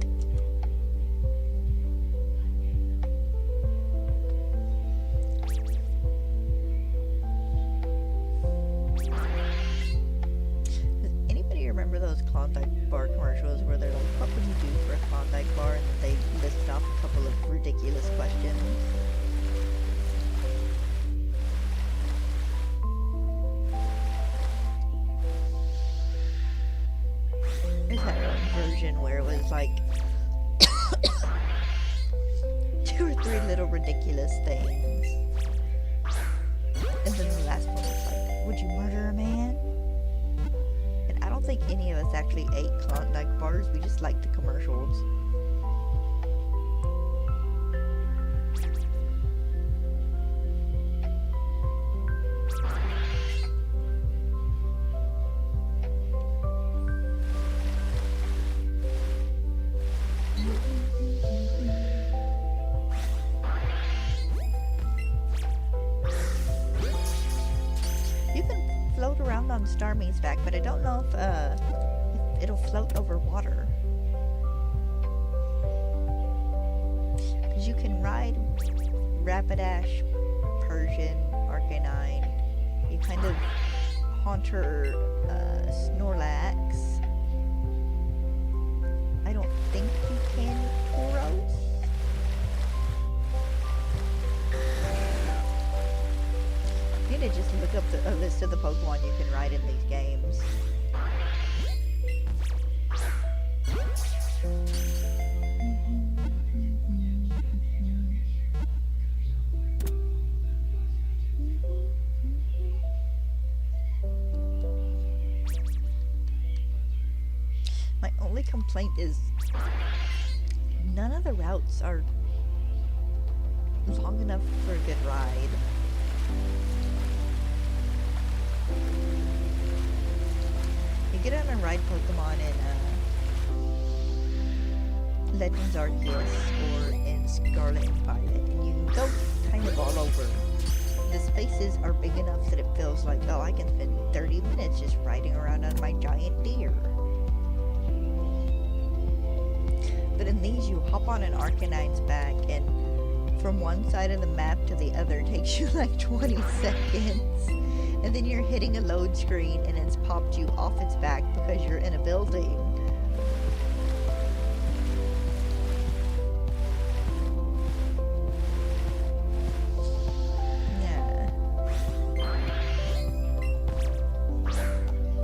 Does anybody remember those Klondike bar commercials where they're like, what would you do for a Klondike bar? And they list off a couple of ridiculous questions. There's that version where it was like 2 or 3 little ridiculous things. And then the last one was like, would you murder a man? And I don't think any of us actually ate Klondike bars, we just liked the commercials. Float around on Starmie's back, but I don't know if it'll float over water. Because you can ride Rapidash, Persian, Arcanine, you kind of Haunter, Snorlax. I don't think you can Tauros. I need to just look up a list of the Pokemon you can ride in these games. My only complaint is none of the routes are long enough for a good ride. You get on a ride Pokemon in Legends Arceus or in Scarlet and Violet, and you can go kind of all over. The spaces are big enough that it feels like, oh, I can spend 30 minutes just riding around on my giant deer. But in these, you hop on an Arcanine's back, and from one side of the map to the other takes you like 20 seconds. And then you're hitting a load screen and it's popped you off its back because you're in a building. Yeah.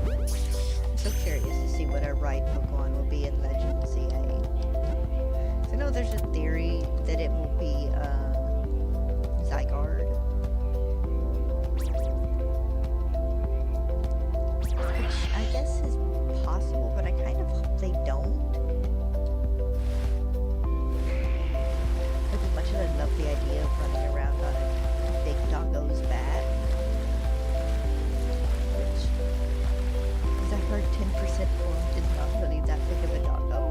I'm so curious to see what our ride Pokemon will be in Legend CA. So I know there's a theory that it will be Zygarde. I guess is possible, but I kind of hope they don't. Like, as much as I love the idea of running around on a big doggo's back, which, as I heard, 10% formed is not really that big of a doggo.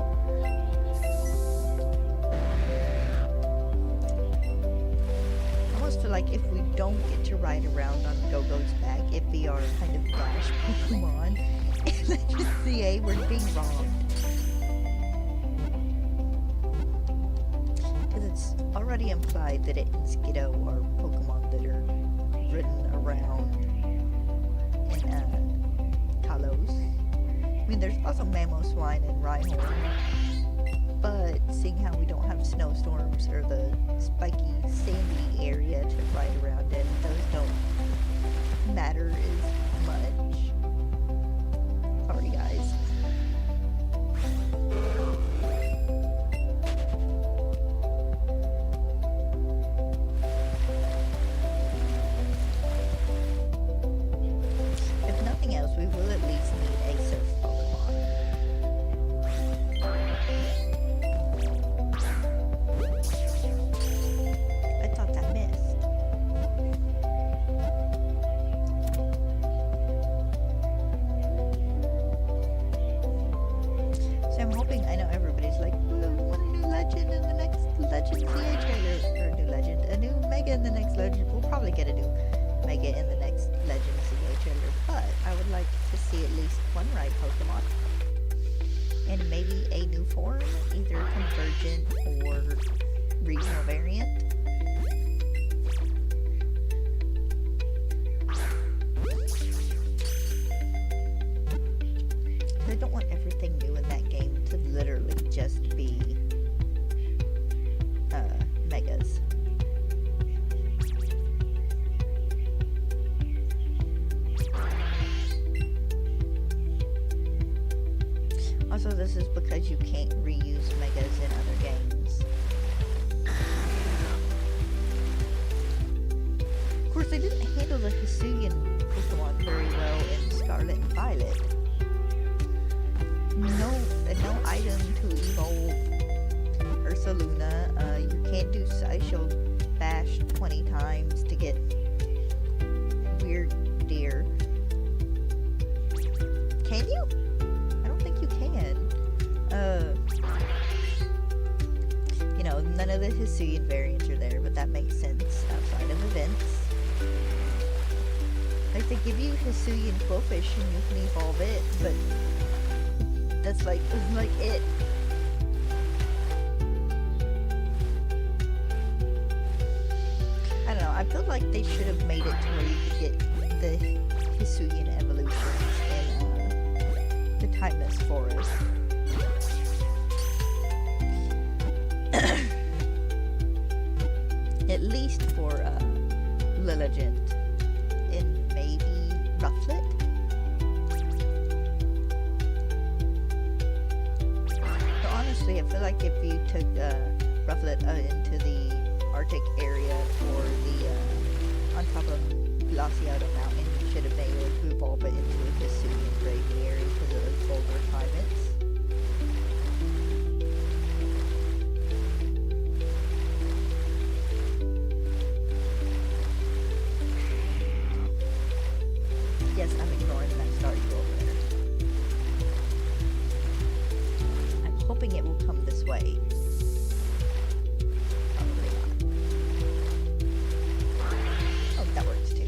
I almost feel like if we don't get to ride around on Go-Go's back, it'd be our kind of dash Pokemon. Legend CA, we're being wronged. Because it's already implied that it and Skiddo are Pokemon that are ridden around in Talos. I mean, there's also Mamoswine and Rhyhorn. But seeing how we don't have snowstorms or the spiky, sandy area to ride around in, those don't matter as much. Sorry, guys. If nothing else, we will at least need a surf Pokemon. I thought that missed. I'm hoping, I know everybody's like, well, we want a new legend in the next Legend CA trailer, or a new legend, a new Mega in the next legend. We'll probably get a new Mega in the next Legend CA trailer, but I would like to see at least one ride Pokemon. And maybe a new form, either convergent or regional variant. I don't want everything new in that game to literally just be megas. Also, this is because you can't reuse megas in other games. Of course, they didn't handle the Hisuian Pokemon very well in Scarlet and Violet. No item to evolve Ursaluna. You can't do Sideshow Bash 20 times to get weird deer. Can you? I don't think you can. You know, none of the Hisuian variants are there, but that makes sense outside of events. Like, they give you Hisuian Quillfish and you can evolve it, but that's like it. I don't know, I feel like they should have made it to where you could get the Hisuian evolutions in the Timeless Forest. At least for Lilligant and maybe Rufflet. But honestly, I feel like if you took Rufflet into the Arctic area or the on top of Glaciado Mountain, you should have been able to evolve it into a Hisuian Braviary because of those colder climates. Yes, I'm ignoring that Staryu over there. I'm hoping it will come this way. Probably not. Oh, that works too.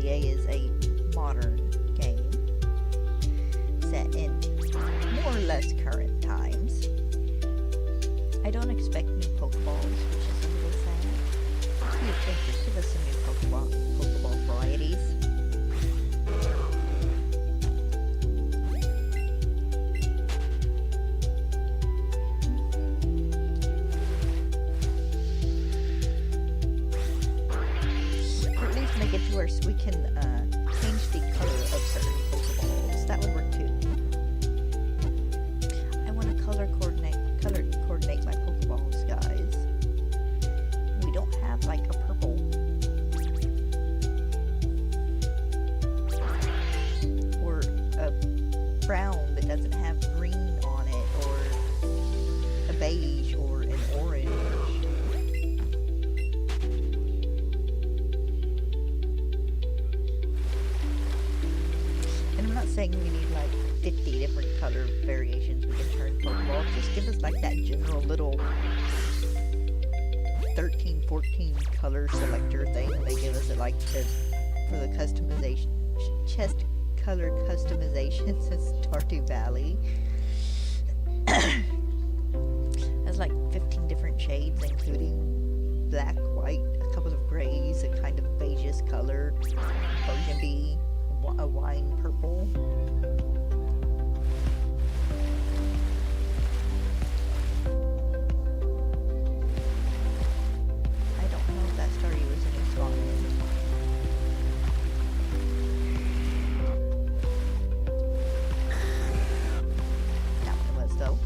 Is a modern game set in more or less current times. I don't expect new Pokeballs, which is a little sad. Give us some new Pokeball varieties. Make it to where we can change the color of certain Pokeballs. That would work too. I want to color coordinate my Pokeballs, guys. We don't have like a purple. Or a brown that doesn't have green on it, or a beige or an orange. Saying we need like 50 different color variations we can turn Pokeballs. Just give us like that general little 13, 14 color selector thing they give us at like for the customization, chest color customizations in Stardew Valley. There's like 15 different shades, including black, white, a couple of grays, a kind of beigeish color, burgundy, a wine purple. I don't know if that Staryu was in a song. That one was though.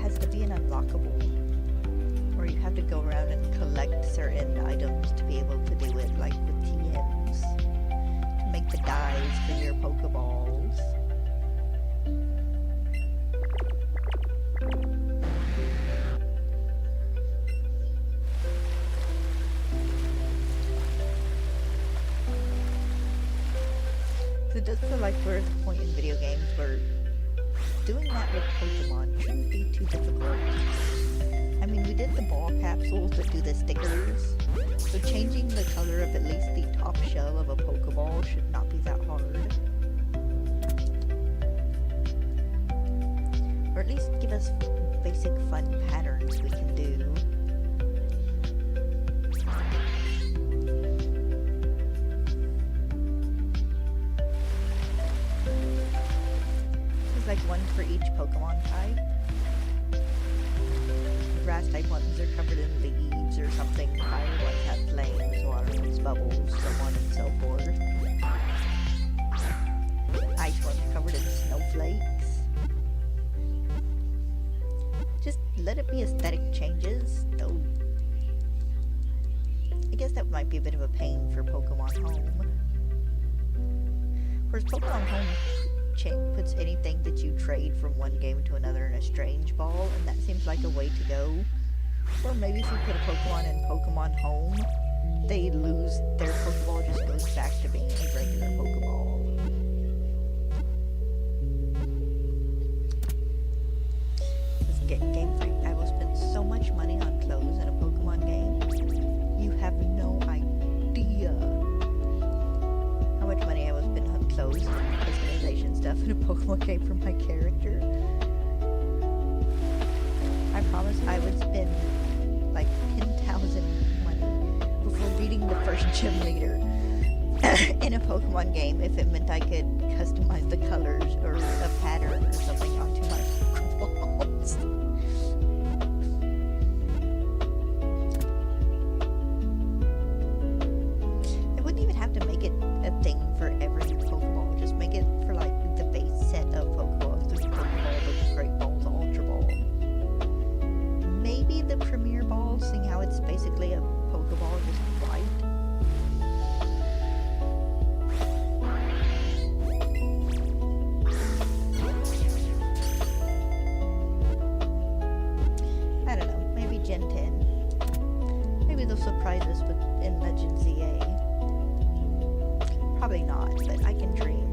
has to be an unlockable, or you have to go around and collect certain items to be able to do it, like with TMs, to make the dyes for your Pokeballs. It does feel like we're at the point in video games where doing that with Pokemon shouldn't be too difficult. I mean, we did the ball capsules that do the stickers, so changing the color of at least the top shell of a Pokeball should not be that hard. Or at least give us basic fun patterns we can do. Like one for each Pokemon type. The grass type ones are covered in leaves or something. Fire ones have flames, water ones bubbles, so on and so forth. Ice ones covered in snowflakes. Just let it be aesthetic changes, though. I guess that might be a bit of a pain for Pokemon Home. Whereas Pokemon Home puts anything that you trade from one game to another in a strange ball, and that seems like a way to go. Or maybe if you put a Pokemon in Pokemon Home, they lose their Pokeball, just goes back to being a regular Pokeball. This Game Freak, I will spend so much money on clothes in a Pokemon game. You have no idea how much money I will spend on clothes and customization stuff in a Pokemon game for my character. I promise I would spend like 10,000 money before beating the first gym leader in a Pokemon game if it meant I could customize the colors or a pattern or something onto my Pokeballs. I wouldn't even have to make it a thing for every Pokeball. Just make it for like the base set of Pokeballs, the Pokeball, the Great Balls, the Ultra Ball. Maybe the Premier Ball, seeing how it's basically a Pokeball just white. I don't know, maybe Gen 10. Maybe they'll surprise us with in Legend ZA. Probably not, but I can dream.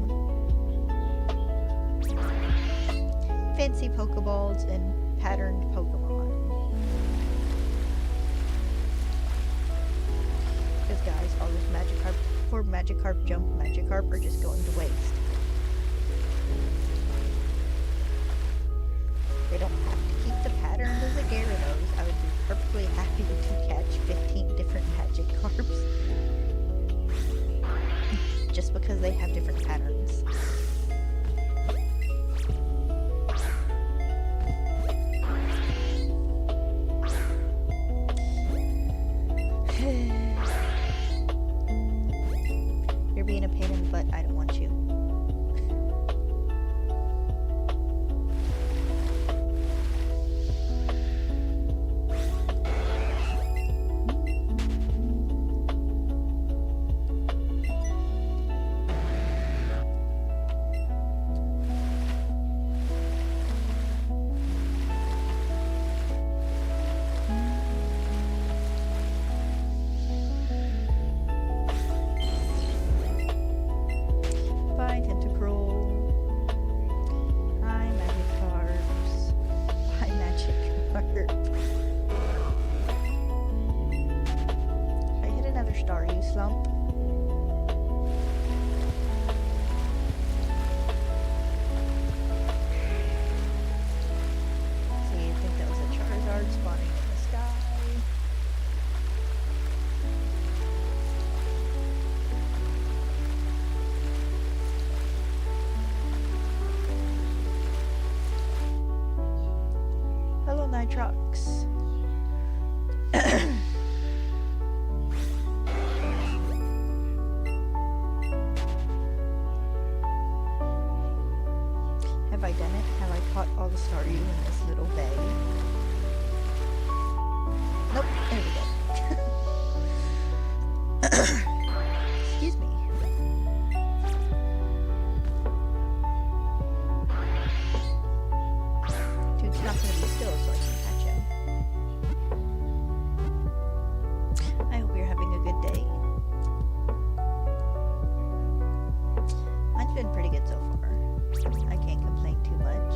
Fancy Pokeballs and patterned Pokemon. Because guys, all this Magikarp, poor Magikarp jump, Magikarp are just going to waste. They don't have to keep the patterns as a Gyarados. I would be perfectly happy to catch 15 different Magikarps. Just because they have different patterns. You're being a pain in the butt, I don't want you. Staryu slump. See, I think that was a Charizard spawning in the sky. Hello, Nitrox. Have I done it? Have I caught all the Staryu in this little bay. Nope, there we go. Excuse me. Dude's not gonna be still so I can catch him. I hope you're having a good day. Mine's been pretty good so far. I can't complain too much.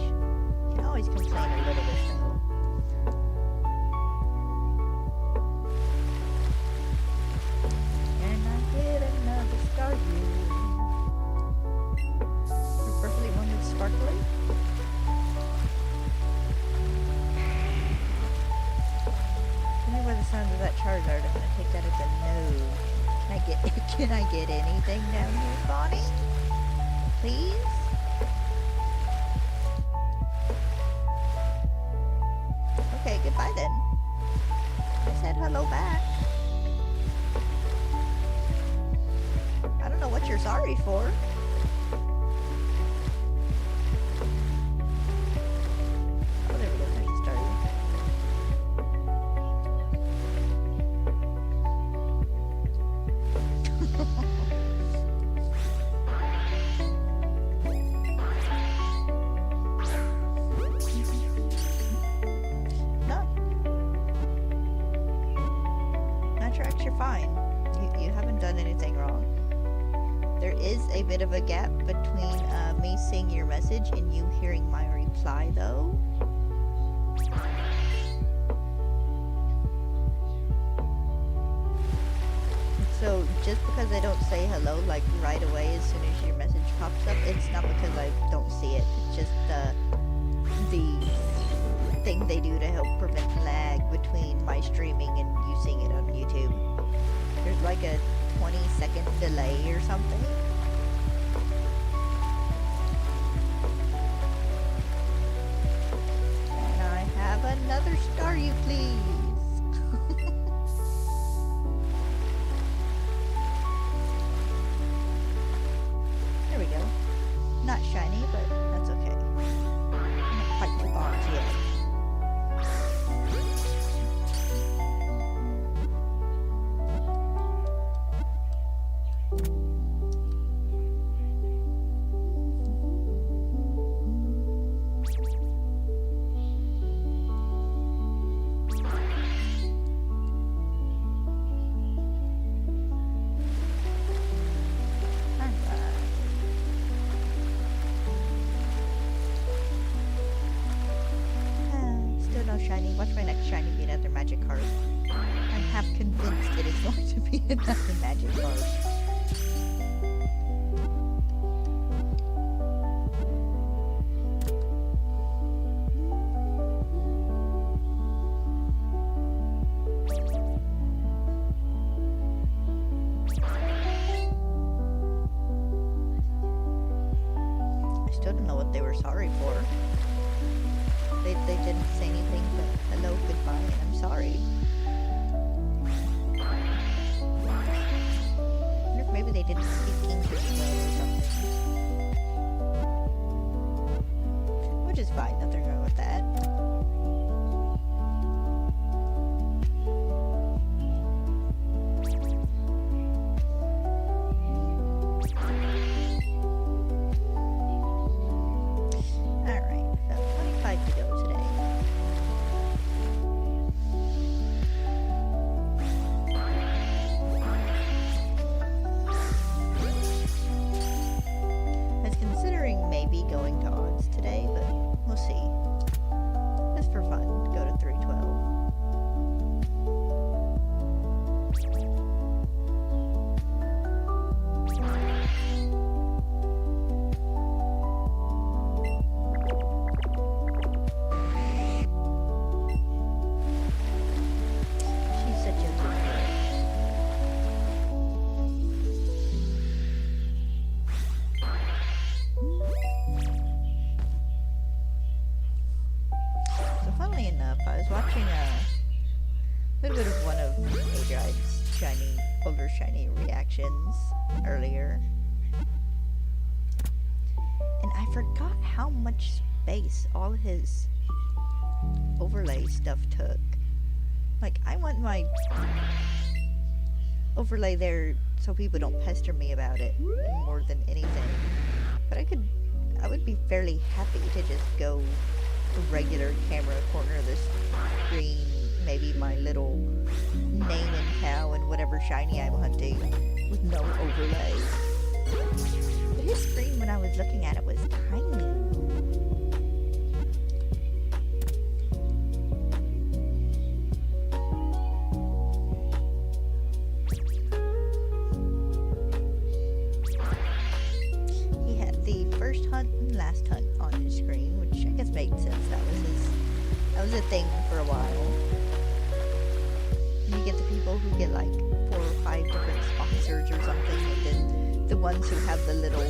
You can always complain a little bit though. And I get another Staryu. You're perfectly one that's sparkly. Tell me where the sound of that Charizard. I'm gonna take that as a no. Can I get anything down here, Bonnie? Please? Okay, goodbye then. I said hello back. I don't know what you're sorry for. Oh, there we go. There's the Staryu. You're fine. You haven't done anything wrong. There is a bit of a gap between me seeing your message and you hearing my reply, though. So just because I don't say hello like right away as soon as your message pops up, it's not because I don't see it. It's just the thing they do to help prevent lag between my streaming and you seeing it on YouTube. There's like a 20-second delay or something. And I have another Staryu, please. There we go. Not shiny, but that's okay. Not quite too orange yet. Shiny. Watch my next shiny be another magic card. I'm half convinced it is going to be another magic card. I still don't know what they were sorry for. They didn't say anything but hello, goodbye, and I'm sorry. I wonder if maybe they didn't speak English well or something. Which is fine, nothing wrong with that. Maybe going to odds today, but we'll see. Just for fun, go to 312. She's such a good girl. Funnily enough, I was watching a little bit of one of Adrian's older shiny reactions earlier, and I forgot how much base, all his overlay stuff took. Like, I want my overlay there so people don't pester me about it more than anything. But I would be fairly happy to just go a regular camera corner of the screen, maybe my little name and cow and whatever shiny I'm hunting with no overlay. But his screen when I was looking at it was tiny. Last hunt on his screen, which I guess made sense. That was a thing for a while. And you get the people who get like 4 or 5 different sponsors or something, and then the ones who have the little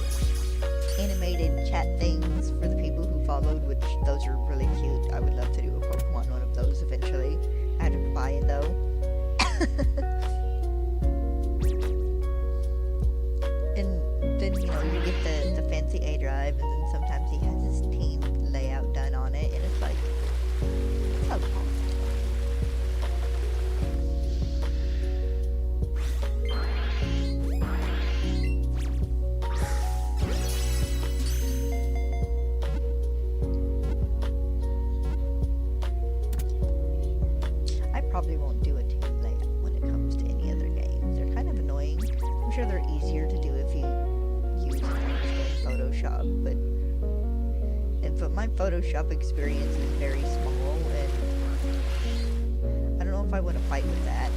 animated chat things for the people who followed, which those are really cute. I would love to do a Pokemon one of those eventually. I had to buy it though. And then, you know, you get the fancy A drive, and then sometimes he has his team layout done on it, and it's like, it's a lot. I probably won't do a team layout when it comes to any other games. They're kind of annoying. I'm sure they're easier to do if you use and understand Photoshop, but my Photoshop experience is very small, and I don't know if I want to fight with that,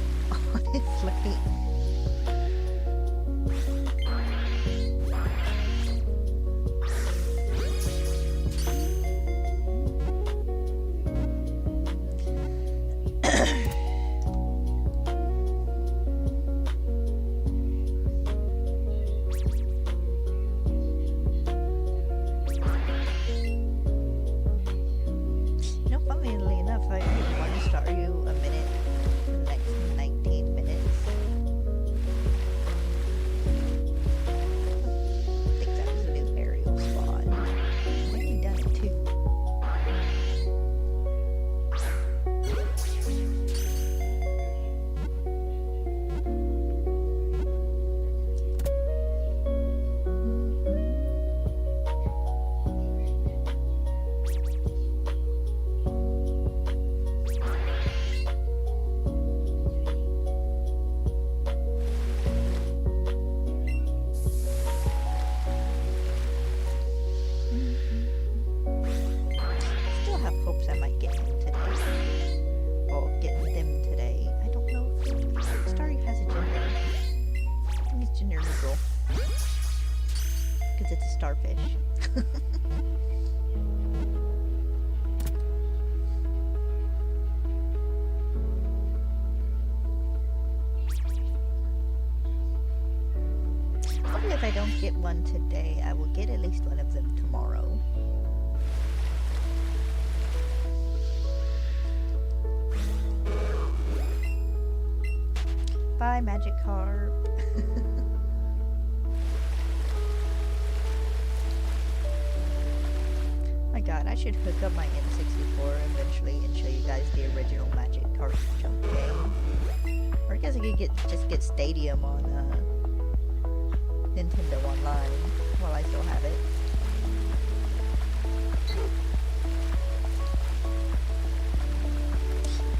honestly. Funnily enough, I give one Staryu a minute for the next 19 minutes. I think that was a new aerial spot. I think we done it too. Hopes I might get him today. Or get them today. I don't know if Staryu has a gender. I think it's gender neutral. Because it's a starfish. Hopefully if I don't get one today, I will get at least one of them tomorrow. Bye, Magic Carp. My god, I should hook up my N64 eventually and show you guys the original Magic Carp jump game. Or I guess I could just get Stadium on Nintendo Online while I still have it.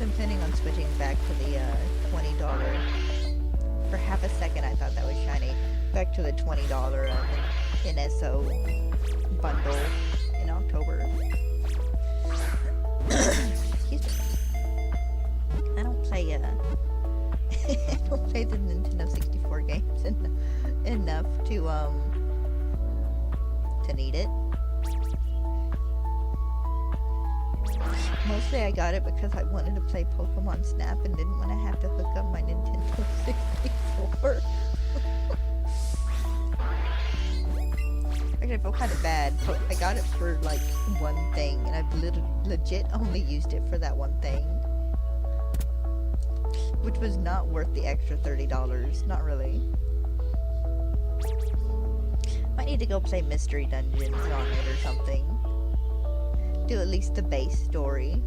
I'm planning on switching back to the $20. For half a second I thought that was shiny. Back to the $20 NSO bundle in October. Excuse me. I don't play I don't play the Nintendo 64 games enough to need it. Mostly I got it because I wanted to play Pokemon Snap and didn't want to have to hook up my Nintendo 64. Actually, I feel kind of bad. I got it for like one thing, and I've legit only used it for that one thing. Which was not worth the extra $30. Not really. Might need to go play Mystery Dungeons on it or something. do at least the base story.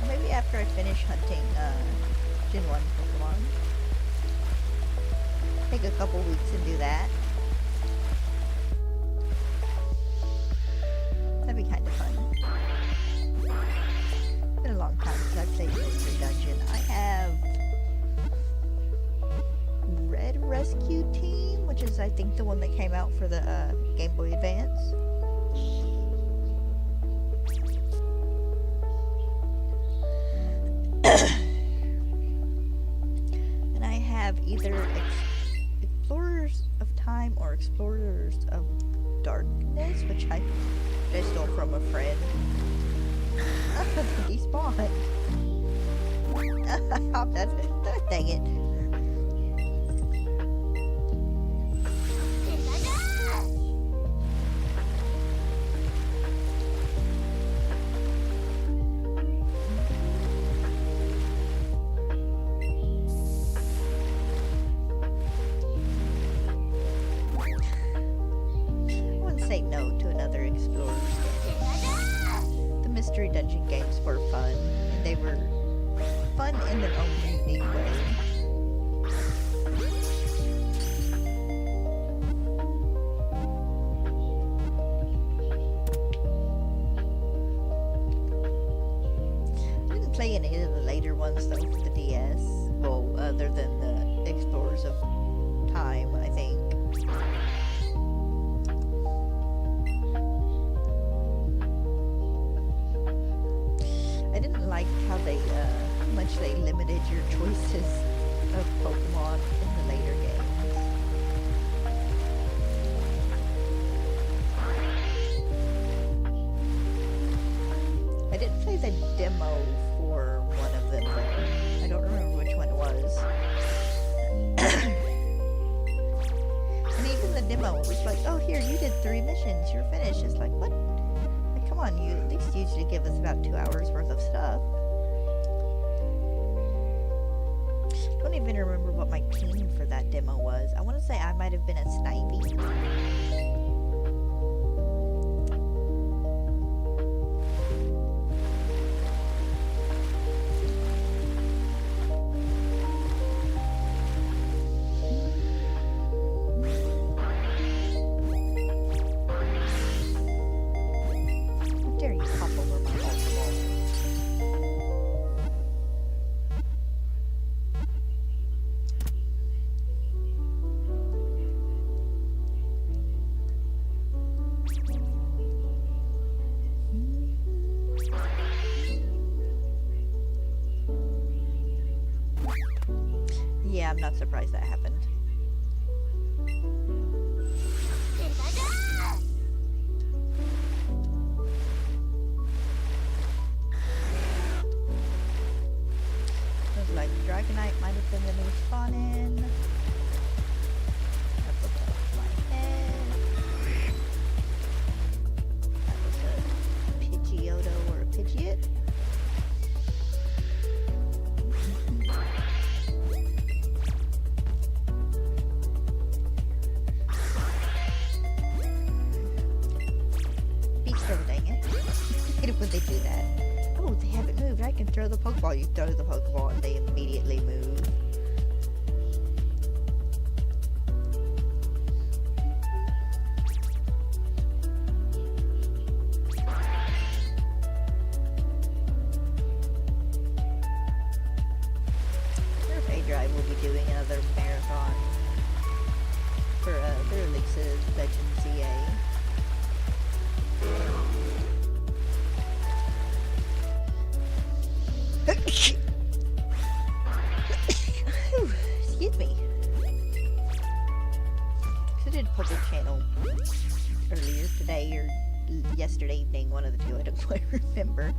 Maybe after I finish hunting Gen 1 Pokemon. Take a couple weeks and do that. That'd be kind of fun. It's been a long time since I've played Mystery Dungeon. I have Red Rescue Team, which is I think the one that came out for the Game Boy Advance. And I have either Explorers of Time or Explorers of Darkness, which I stole from a friend. He spawned. I hopped out of it. Dang it. Say no to another Explorers game. The Mystery Dungeon games were fun, and they were fun in their own unique way. I didn't play any of the later ones though for the DS. Well, other than the Explorers of Time, I think. Like how much they limited your choices of Pokemon in the later games. I didn't play the demo for one of them though. I don't remember which one it was. And even the demo was like, oh here, you did 3 missions, you're finished. It's like, what? Come on, you at least usually give us about 2 hours worth of stuff. Don't even remember what my team for that demo was. I want to say I might have been a Snivy. Yeah, I'm not surprised that happened. Looks like Dragonite might have been the new spawn in. That was my head. That was a Pidgeotto or a Pidgeot. Would they do that? Oh, they haven't moved. I can throw the Pokeball. You throw the Pokeball and they immediately move. Survey Drive will be doing another marathon for the release of Legends ZA. Excuse me. I did a public channel earlier today or yesterday evening, one of the two, I don't quite remember.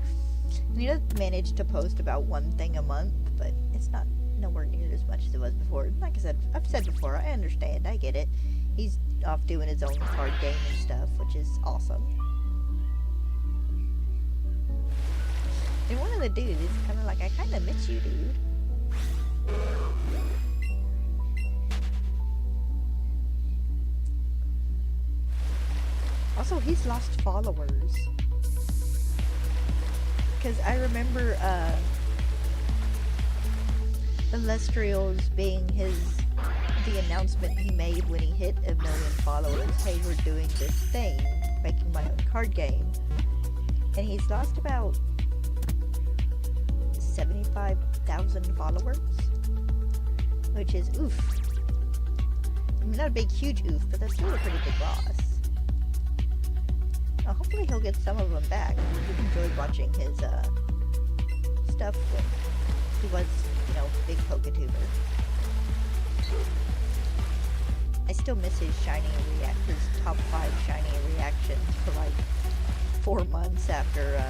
And he does manage to post about one thing a month, but it's not nowhere near as much as it was before. Like I said, I've said before, I understand, I get it. He's off doing his own card game and stuff, which is awesome. And one of the dudes is kind of like, I kind of miss you, dude. Also, he's lost followers. Because I remember Illustrials being the announcement he made when he hit 1 million followers. Hey, we're doing this thing, making my own card game. And he's lost about 75,000 followers. Which is oof. I mean, not a big, huge oof, but that's still a pretty big loss. Hopefully he'll get some of them back. I enjoyed watching his stuff when he was, big PokeTuber. I still miss his his top 5 shiny reactions for like 4 months after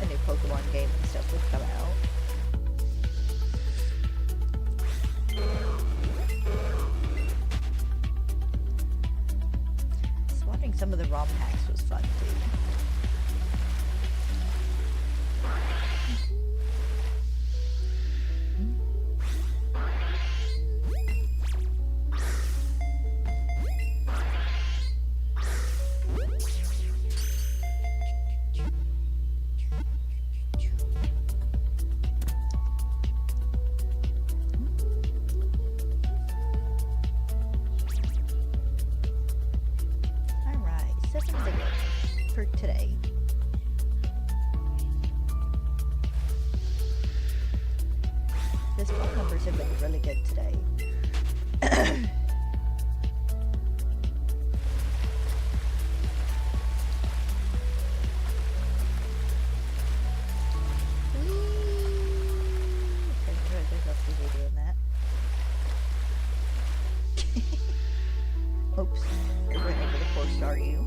a new Pokemon game and stuff would come out. Some of the ROM hacks was fun too. For today. His phone numbers have been really good today. Oops, I ran into the poor Staryu.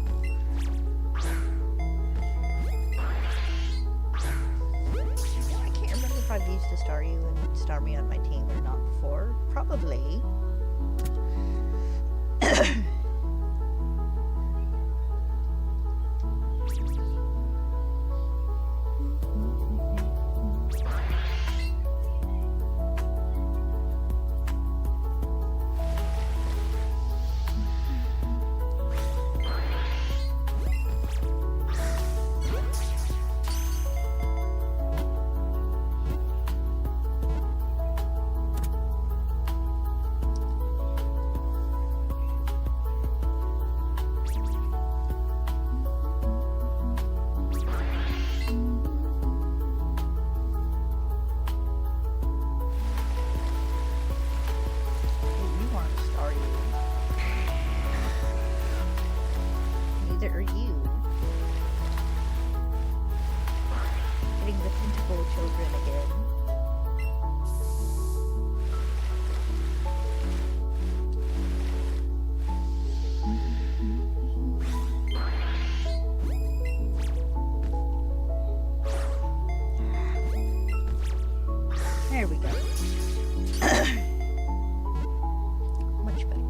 I've used the Staryu and Starmie on my team or not before. Probably. Neither are you. Getting the tentacle children again. There we go. Much better.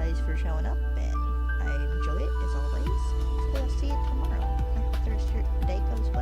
guys for showing up, and I enjoy it as always. Hopefully I'll see you tomorrow. I hope the rest of your day goes well.